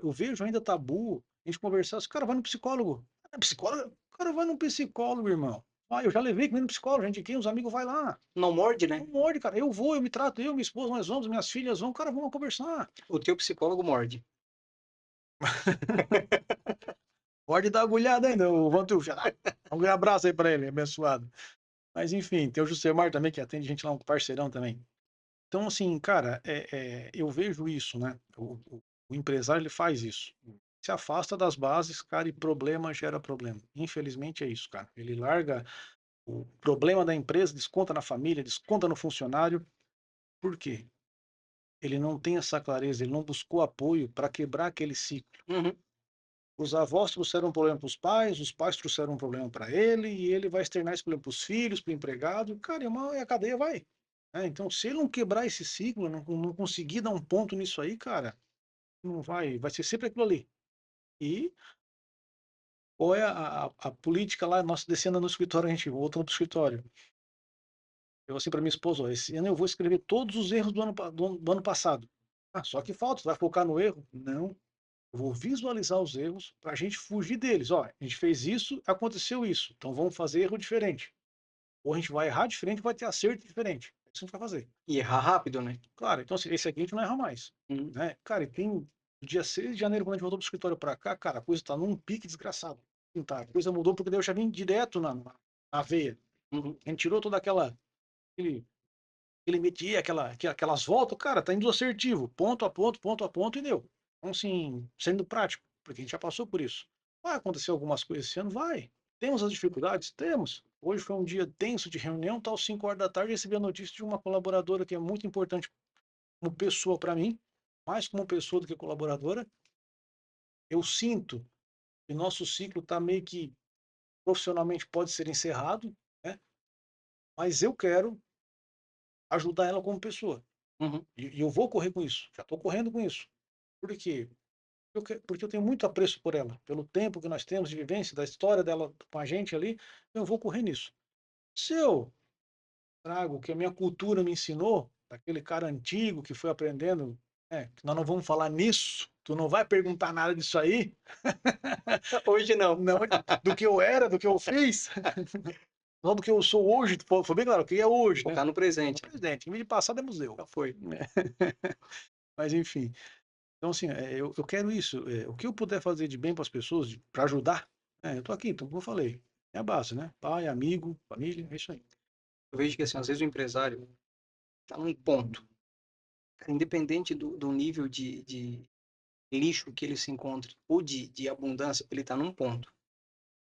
eu vejo ainda tabu a gente conversar, "Esse cara vai no psicólogo". "Ah, psicólogo? O cara vai no psicólogo, irmão". "Ah, eu já levei comigo no psicólogo, a gente aqui, uns amigos vai lá". Não morde, Não né? morde, cara. Eu vou, eu me trato, eu, minha esposa, nós vamos, minhas filhas vão, cara, vamos conversar. O teu psicólogo morde. Pode dar agulhada ainda, o Vantucha. Um abraço aí pra ele, abençoado. Mas enfim, tem o Jusemar também, que atende gente lá, um parceirão também. Então, assim, cara, eu vejo isso, né? O empresário ele faz isso. Se afasta das bases, cara, e problema gera problema. Infelizmente é isso, cara. Ele larga o problema da empresa, desconta na família, desconta no funcionário. Por quê? Ele não tem essa clareza, ele não buscou apoio para quebrar aquele ciclo. Uhum. Os avós trouxeram um problema para os pais trouxeram um problema para ele, e ele vai externar esse problema para os filhos, para o empregado, cara, e a cadeia vai. Então, se ele não quebrar esse ciclo, não conseguir dar um ponto nisso aí, cara, não vai ser sempre aquilo ali. E qual é a política lá, nós descendo no escritório, a gente voltando para o escritório. Eu assim para minha esposa: "Ó, esse ano eu vou escrever todos os erros do ano passado". "Ah, só que falta, você vai focar no erro?". "Não, eu vou visualizar os erros para a gente fugir deles. Ó, a gente fez isso, aconteceu isso, então vamos fazer erro diferente. Ou a gente vai errar diferente, vai ter acerto diferente. É isso que a gente vai fazer". E errar rápido, né? Claro, então assim, esse aqui a gente não erra mais, Uhum. né. Cara, e tem no dia 6 de janeiro, quando a gente voltou para o escritório para cá, cara, a coisa tá num pique desgraçado. Não tá, a coisa mudou, porque daí eu já vim direto na veia. Uhum. A gente tirou toda aquele aquele métier, aquelas voltas, cara, tá indo assertivo, ponto a ponto e deu. Então assim, sendo prático, porque a gente já passou por isso. Vai acontecer algumas coisas esse ano? Vai. Temos as dificuldades? Temos. Hoje foi um dia tenso de reunião, tal, 5 horas da tarde, recebi a notícia de uma colaboradora que é muito importante como pessoa para mim, mais como pessoa do que colaboradora. Eu sinto que nosso ciclo está meio que profissionalmente pode ser encerrado, né? Mas eu quero ajudar ela como pessoa. Uhum. E eu vou correr com isso. Já estou correndo com isso. Por quê? Porque eu tenho muito apreço por ela, pelo tempo que nós temos de vivência, da história dela com a gente ali, eu vou correr nisso. Se eu trago o que a minha cultura me ensinou, daquele cara antigo que foi aprendendo, que nós não vamos falar nisso, tu não vai perguntar nada disso aí, Hoje não. não, do que eu era, do que eu fiz, não do que eu sou hoje, foi bem claro, o que é hoje, né? Focar no No presente, né? presente, em vez de passado é museu. Já foi. Mas enfim, então assim, eu quero isso, o que eu puder fazer de bem para as pessoas, para ajudar, eu tô aqui, então como eu falei, é a base, né? Pai, amigo, família, é isso aí. Eu vejo que, assim, às vezes o empresário tá num ponto, independente do nível de lixo que ele se encontre ou de abundância, ele tá num ponto.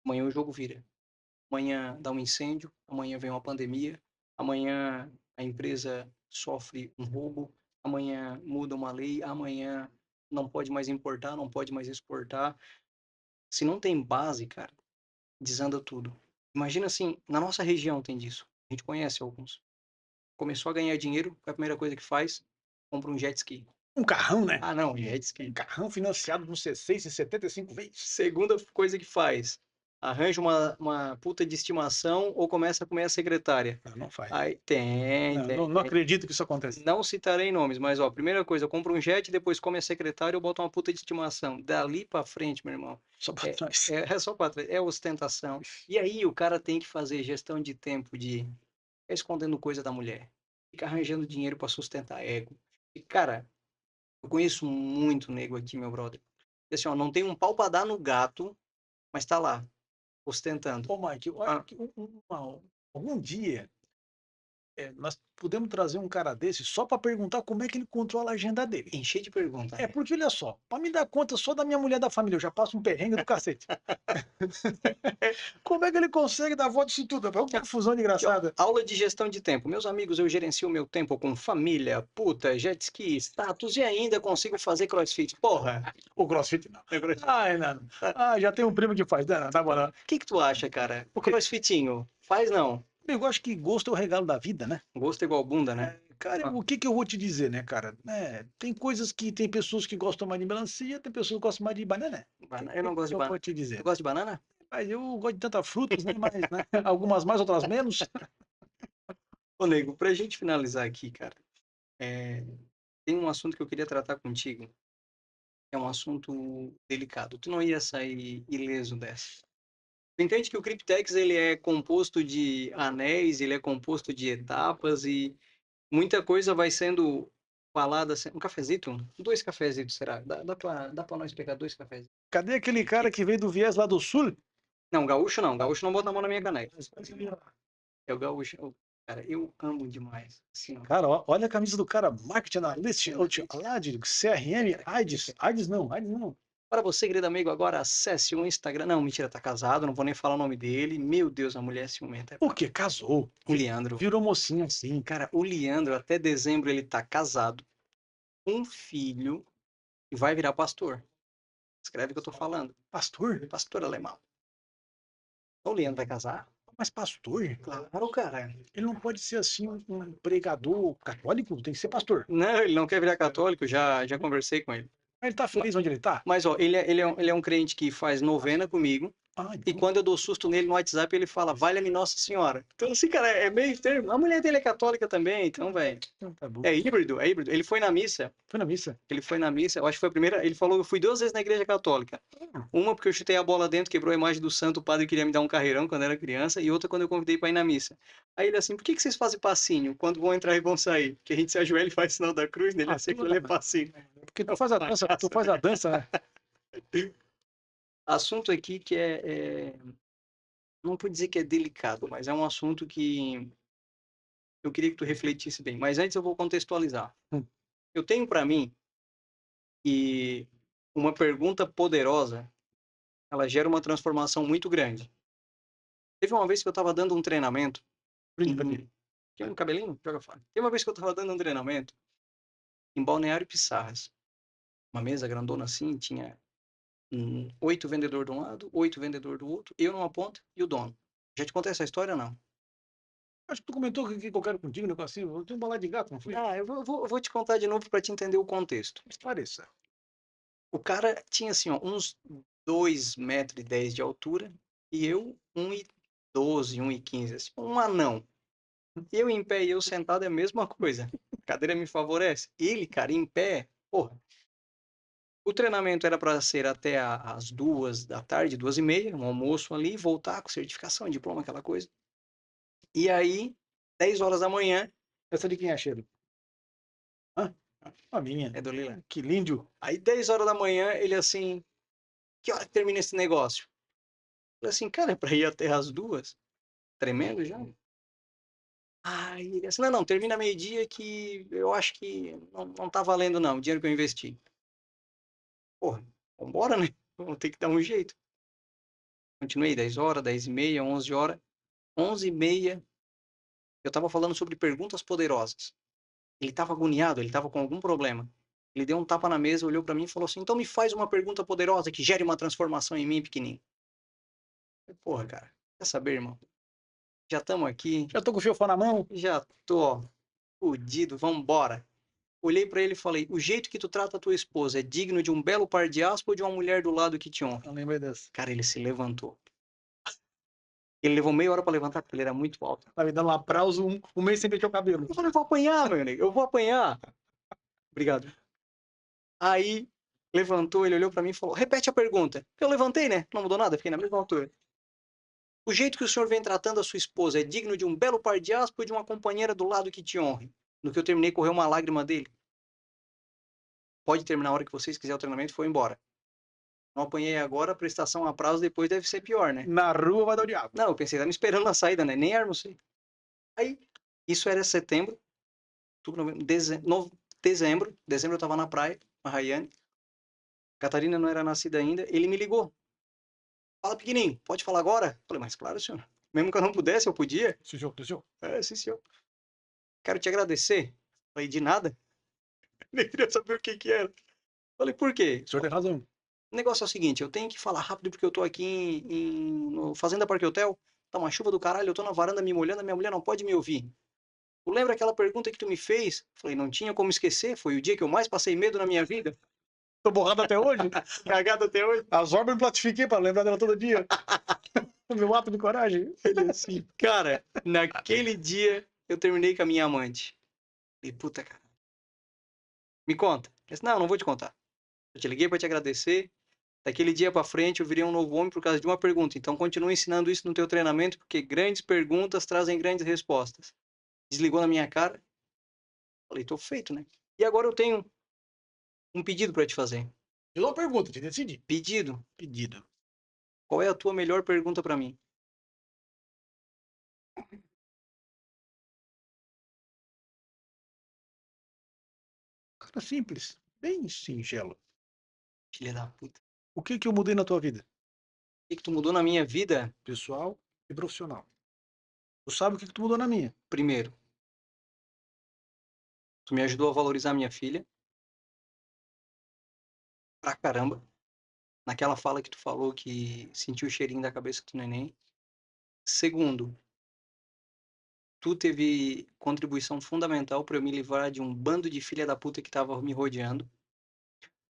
Amanhã o jogo vira. Amanhã dá um incêndio, amanhã vem uma pandemia, amanhã a empresa sofre um roubo, amanhã muda uma lei, amanhã não pode mais importar, não pode mais exportar. Se não tem base, cara, desanda tudo. Imagina assim, na nossa região tem disso. A gente conhece alguns. Começou a ganhar dinheiro, qual é a primeira coisa que faz? Compra um jet ski. Um carrão, né? Ah, não, jet Um ski. carrão financiado no C6 em 75 vezes. Segunda coisa que faz, arranja uma puta de estimação ou começa a comer a secretária. Não, não faz. Aí tem, Não, tem, não, não tem. acredito que isso acontece. Não citarei nomes, mas ó, primeira coisa, compra um jet, depois come a secretária ou bota uma puta de estimação. Dali pra frente, meu irmão, Só pra é, trás. é só pra trás, é ostentação. E aí o cara tem que fazer gestão de tempo de ficar escondendo coisa da mulher, ficar arranjando dinheiro pra sustentar ego. E, cara, eu conheço muito nego aqui, meu brother. Assim, ó, não tem um pau pra dar no gato, mas tá lá, ostentando. Ô, Mike, eu acho Ah, que algum dia nós podemos trazer um cara desse só para perguntar como é que ele controla a agenda dele. encher de pergunta, É, né? porque olha só, para me dar conta só da minha mulher da família, eu já passo um perrengue do cacete. Como é que ele consegue dar volta isso tudo? É uma confusão Aqui, ó, engraçada. aula de gestão de tempo. Meus amigos, eu gerencio o meu tempo com família, puta, jet ski, status e ainda consigo fazer crossfit. Porra! O CrossFit não. O Ai, não. Ah, já tem um primo que faz. Não, não, tá bom, não. que que tu acha, cara? O Porque, crossfitinho, faz não. eu acho que gosto é o regalo da vida, né? Gosto é igual bunda, né? Cara, Ah, o que que eu vou te dizer, né, cara? Tem coisas que tem pessoas que gostam mais de melancia, tem pessoas que gostam mais de banana. O eu que não que gosto de eu vou banana. te Tu dizer? gosta de banana? Mas eu gosto de tantas frutas, né? Mas, né? Algumas mais, outras menos. Ô, nego, pra gente finalizar aqui, cara, é, tem um assunto que eu queria tratar contigo. É um assunto delicado. Tu não ia sair ileso dessa. Tu entende que o Cryptex ele é composto de anéis, ele é composto de etapas e muita coisa vai sendo falada. Um cafezito? Dois cafezitos, será? Dá pra nós pegar dois cafés? Cadê aquele cara Aqui. que veio do viés lá do sul? Não, gaúcho não. Gaúcho não bota a mão na minha caneca. É o gaúcho. Cara, eu amo demais. Assim, ó. Cara, olha a camisa do cara, Market Analyst, lá de CRM, AIDS, AIDS não, AIDS não. Para você, querido amigo, agora acesse o Instagram. Não, mentira, tá casado, não vou nem falar o nome dele. Meu Deus, a mulher é ciumenta. É O brabo. quê? Casou. O Leandro. Virou mocinho assim. Cara, o Leandro, até dezembro, ele tá casado, um filho e vai virar pastor. Escreve o que eu tô falando. Pastor? Pastor alemão. O Leandro vai casar? Mas pastor? Claro, cara. Ele não pode ser assim um pregador católico, tem que ser pastor. Não, ele não quer virar católico, já conversei com ele. Mas ele tá feliz onde ele tá? Mas, ó, ele é um crente que faz novena comigo. Ah, E então. quando eu dou susto nele no WhatsApp, ele fala, valha-me Nossa Senhora. Então, assim, cara, é meio termo. A mulher dele é católica também, então, velho. Então tá bom. É híbrido, é híbrido. Ele foi na missa, Foi na missa. eu acho que foi a primeira. Ele falou, eu fui 2 vezes na igreja católica. Uma porque eu chutei a bola dentro, quebrou a imagem do santo, o padre queria me dar um carreirão quando era criança, e outra quando eu convidei para ir na missa. Aí ele assim, por que vocês fazem passinho quando vão entrar e vão sair? Que a gente se ajoelha e faz sinal da cruz, nele Ah, assim, aquilo ali é toda. passinho. Porque É tu uma faz a dança, tu bagaça. faz a dança, né? Assunto aqui que não vou dizer que é delicado, mas é um assunto que eu queria que tu refletisse bem. Mas antes eu vou contextualizar. Hum. Eu tenho para mim que uma pergunta poderosa, ela gera uma transformação muito grande. Teve uma vez que eu estava dando um treinamento Brinde pra em... ti. Tem um cabelinho? Joga fora. Teve uma vez que eu estava dando um treinamento em Balneário Pissarras. Uma mesa grandona assim, tinha 8 vendedores de um lado, 8 vendedores do outro, eu numa ponta e o dono. Já te contei essa história ou não? Acho que tu comentou que eu quero contigo, um negocinho. Eu tenho um balai de gato, não foi? Ah, eu vou te contar de novo para te entender o contexto. Esclareça. O cara tinha assim, ó, uns 2,10 m de altura e eu 1,12 1,15, assim, um anão. Eu em pé e eu sentado é a mesma coisa. A cadeira me favorece. Ele, cara, em pé, porra. O treinamento era para ser até às 2 da tarde, 2h30, um almoço ali, voltar com certificação, diploma, aquela coisa. E aí, 10 horas da manhã, Essa de quem é cheiro? Hã? A minha. é do Lila. Que lindo. Aí, 10 horas da manhã, ele assim, que hora que termina esse negócio? Eu falei assim, cara, é pra ir até às 2? Tremendo já. Aí ele assim, não, não, termina meio-dia que eu acho que não tá valendo não, o dinheiro que eu investi. Porra, vambora, né? Vamos ter que dar um jeito. Continuei 10 horas, 10h30, 11 horas. 11h30, eu tava falando sobre perguntas poderosas. Ele estava agoniado, ele estava com algum problema. Ele deu um tapa na mesa, olhou para mim e falou assim: "Então me faz uma pergunta poderosa que gere uma transformação em mim pequenininho". Eu: "Porra, cara, quer saber, irmão? Já estamos aqui, Já tô com o fiofó na mão. já tô, ó, fudido, vamos embora". Olhei para ele e falei: "O jeito que tu trata a tua esposa é digno de um belo par de aspas ou de uma mulher do lado que te honre?". Eu lembrei dessa. Cara, ele se levantou. Ele levou meia hora para levantar, porque ele era muito alto. Tá me dando um aplauso, um mês sem pentear o cabelo. Eu falei: "Vou apanhar, meu nego, eu vou apanhar". Obrigado. Aí, levantou, ele olhou pra mim e falou: "Repete a pergunta". Eu levantei, né, não mudou nada, fiquei na mesma altura. "O jeito que o senhor vem tratando a sua esposa é digno de um belo par de aspas ou de uma companheira do lado que te honre?". No que eu terminei, correu uma lágrima dele. "Pode terminar a hora que vocês quiser o treinamento", e foi embora. Não apanhei agora, a prestação a prazo depois deve ser pior, né. Na rua vai dar o diabo. Não, eu pensei: "Tá me esperando na saída, né", nem almocei. Aí, isso era setembro, outubro, novembro, dezembro eu estava na praia, com a Rayane, Catarina não era nascida ainda, ele me ligou: "Fala pequenininho, pode falar agora?". Falei: "Mas claro, senhor. Mesmo que eu não pudesse, eu podia". Esse jogo, esse jogo. "É, sim, senhor. Quero te agradecer". Falei: "De nada". Nem queria saber o que que era. Falei: "Por quê?". O senhor tem razão. "O negócio é o seguinte, eu tenho que falar rápido porque eu tô aqui no Fazenda Parque Hotel, tá uma chuva do caralho, eu tô na varanda me molhando, a minha mulher não pode me ouvir. Tu lembra aquela pergunta que tu me fez?". Falei: "Não tinha como esquecer, foi o dia que eu mais passei medo na minha vida". Tô borrado até hoje. Cagado até hoje. As obras eu platifiquei pra lembrar dela todo dia. O meu ato de coragem. Ele assim: "Cara, naquele dia eu terminei com a minha amante". Falei: "Puta, cara, me conta". Ele disse: "Não, não vou te contar. Eu te liguei para te agradecer. Daquele dia para frente eu virei um novo homem por causa de uma pergunta. Então continua ensinando isso no teu treinamento, porque grandes perguntas trazem grandes respostas". Desligou na minha cara. Falei: "Tô feito, né". E agora eu tenho um pedido para te fazer. Eu não pergunto, te decidi. Pedido? Pedido. Qual é a tua melhor pergunta para mim? Cara simples, bem singelo. Filha da puta. O que que eu mudei na tua vida? O que que tu mudou na minha vida? Pessoal e profissional. Tu sabe o que que tu mudou na minha? Primeiro, tu me ajudou a valorizar minha filha pra caramba. Naquela fala que tu falou que sentiu o cheirinho da cabeça do neném. Segundo, tu teve contribuição fundamental para eu me livrar de um bando de filha da puta que estava me rodeando.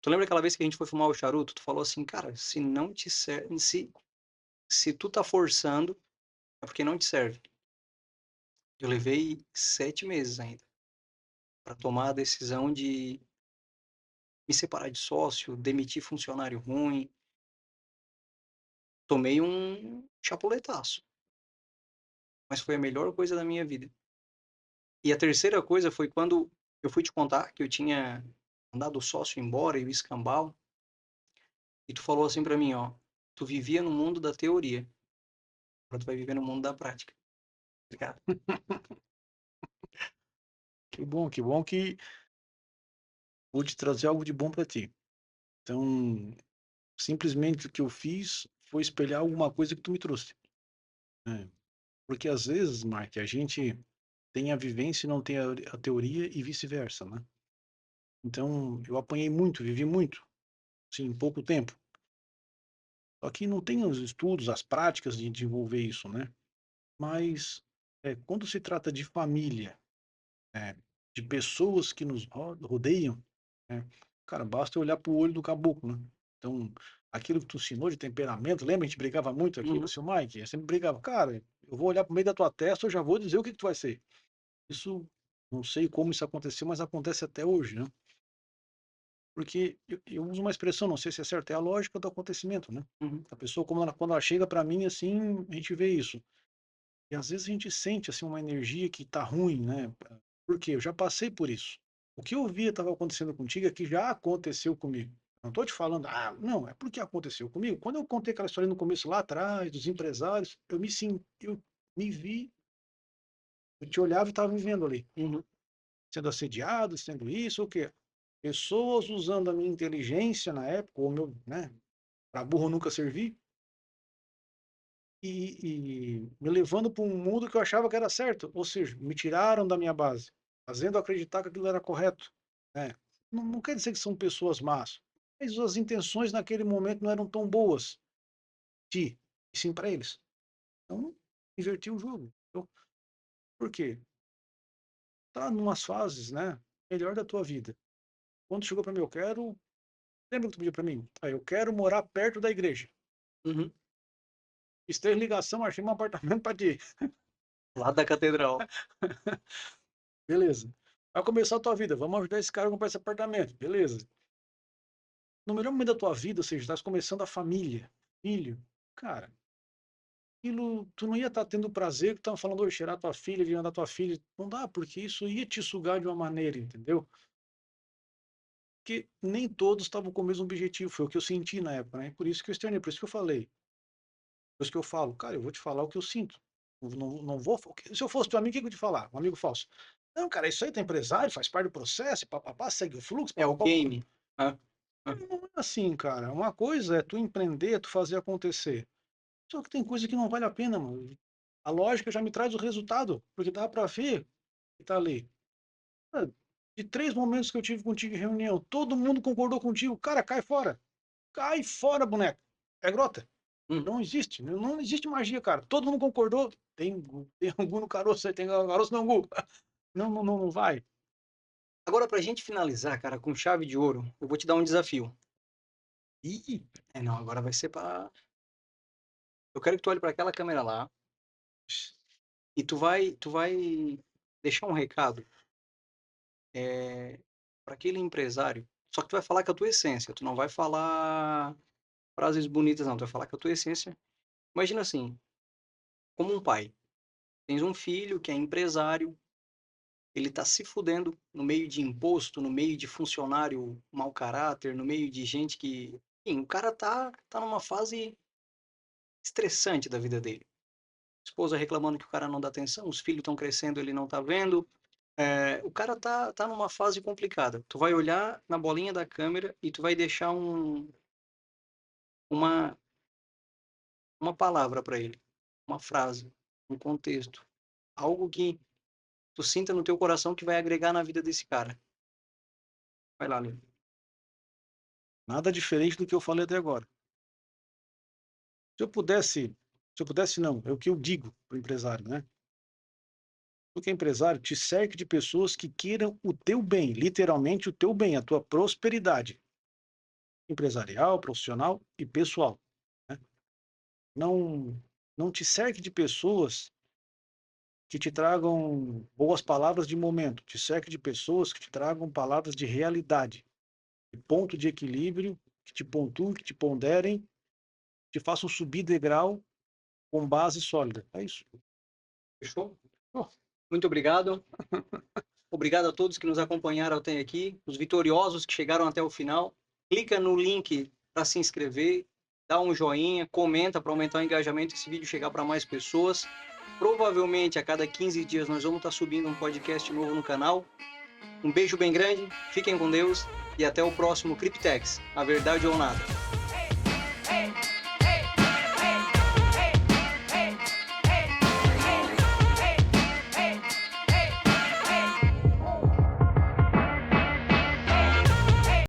Tu lembra aquela vez que a gente foi fumar o charuto? Tu falou assim: "Cara, se não te serve, se tu tá forçando, é porque não te serve". Eu levei 7 meses ainda para tomar a decisão de me separar de sócio, demitir funcionário ruim. Tomei um chapuletaço, mas foi a melhor coisa da minha vida. E a terceira coisa foi quando eu fui te contar que eu tinha mandado o sócio embora e o escambau, e tu falou assim pra mim, ó: "Tu vivia no mundo da teoria, agora tu vai viver no mundo da prática". Obrigado. Que bom que pude trazer algo de bom pra ti. Então, simplesmente o que eu fiz foi espelhar alguma coisa que tu me trouxe, né. Porque às vezes, Mark, a gente tem a vivência e não tem a teoria e vice-versa, né. Então, eu apanhei muito, vivi muito, sim, em pouco tempo. Só que não tem os estudos, as práticas de desenvolver isso, né. Mas, quando se trata de família, eh, de pessoas que nos rodeiam, né, cara, basta olhar para o olho do caboclo, né. Então, aquilo que tu ensinou de temperamento, lembra, a gente brigava muito aqui, Uhum, você e o Mike, eu sempre brigava: "Cara, eu vou olhar para o meio da tua testa, eu já vou dizer o que que tu vai ser". Isso, não sei como isso aconteceu, mas acontece até hoje, né. Porque eu uso uma expressão, não sei se é certa, é a lógica do acontecimento, né. uhum, A pessoa como ela quando ela chega para mim, assim, a gente vê isso. E às vezes a gente sente, assim, uma energia que tá ruim, né, porque eu já passei por isso. O que eu via estava acontecendo contigo é que já aconteceu comigo. Não tô te falando: "Ah, não, é porque aconteceu comigo". Quando eu contei aquela história no começo lá atrás, dos empresários, eu me vi, eu te olhava e estava me vendo ali, uhum, sendo assediado, sendo isso, o quê? Pessoas usando a minha inteligência na época, ou o meu, né, pra burro nunca servi, e me levando para um mundo que eu achava que era certo, ou seja, me tiraram da minha base. fazendo acreditar que aquilo era correto, né. Não quer dizer que são pessoas más, mas as intenções naquele momento não eram tão boas ti, e sim para eles. Então, inverti o jogo. Por quê? Tá numas fases, né, melhor da tua vida. Quando chegou para mim: "Eu quero", lembra que tu pediu para mim? "Ah, eu quero morar perto da igreja". Uhum. Fiz 3 ligação, achei um apartamento para ti. Lá da catedral. Beleza. Vai começar a tua vida, vamos ajudar esse cara a comprar esse apartamento, beleza. No melhor momento da tua vida, ou seja, estás começando a família, filho, cara, aquilo tu não ia estar tendo o prazer que estavam falando hoje, cheirar tua filha, de andar tua filha, não dá, porque isso ia te sugar de uma maneira, entendeu? Porque nem todos estavam com o mesmo objetivo, foi o que eu senti na época, né? Por isso que eu externei, por isso que eu falei, por isso que eu falo, cara, eu vou te falar o que eu sinto. Não vou. Se eu fosse teu amigo, o que que eu ia te falar? Um amigo falso. Não, cara, isso aí tá empresário, faz parte do processo, papapá, segue o fluxo, É o papapá. game. Hã? Hã. Não é assim, cara. Uma coisa é tu empreender, tu fazer acontecer. Só que tem coisa que não vale a pena, mano. A lógica já me traz o resultado, porque dá pra ver que tá ali. Ah, de 3 momentos que eu tive contigo em reunião, todo mundo concordou contigo. Cara, cai fora. Cai fora, boneco. É grota. Uhum. Não existe. Não existe magia, cara. Todo mundo concordou. Tem angu no caroço, aí tem caroço no angu. Não vai. Agora pra gente finalizar, cara, com chave de ouro, eu vou te dar um desafio. Ih, É, não, agora vai ser pra eu quero que tu olhe pra aquela câmera lá e tu vai deixar um recado, pra aquele empresário, só que tu vai falar com a tua essência, tu não vai falar frases bonitas não, tu vai falar com a tua essência. Imagina assim, como um pai, tens um filho que é empresário, ele tá se fudendo no meio de imposto, no meio de funcionário mau caráter, no meio de gente que, enfim, o cara tá numa fase estressante da vida dele. Esposa reclamando que o cara não dá atenção, os filhos estão crescendo, ele não tá vendo. O cara tá numa fase complicada. Tu vai olhar na bolinha da câmera e tu vai deixar uma, uma palavra para ele, uma frase, um contexto, algo que tu sinta no teu coração que vai agregar na vida desse cara. Vai lá, Lê. nada diferente do que eu falei até agora. Se eu pudesse, se eu pudesse não, é o que eu digo pro empresário, né? Tu que é empresário, te cerque de pessoas que queiram o teu bem, literalmente o teu bem, a tua prosperidade empresarial, profissional e pessoal, né? Não, não te cerque de pessoas que te tragam boas palavras de momento, te cerque de pessoas que te tragam palavras de realidade, de ponto de equilíbrio, que te pontuem, que te ponderem, te façam subir degrau com base sólida. É isso. Fechou? Oh, Muito obrigado. Obrigado a todos que nos acompanharam até aqui, os vitoriosos que chegaram até o final. Clica no link para se inscrever, dá um joinha, comenta para aumentar o engajamento e esse vídeo chegar para mais pessoas. Provavelmente a cada 15 dias nós vamos estar subindo um podcast novo no canal. Um beijo bem grande, fiquem com Deus e até o próximo Cryptex, a verdade ou nada.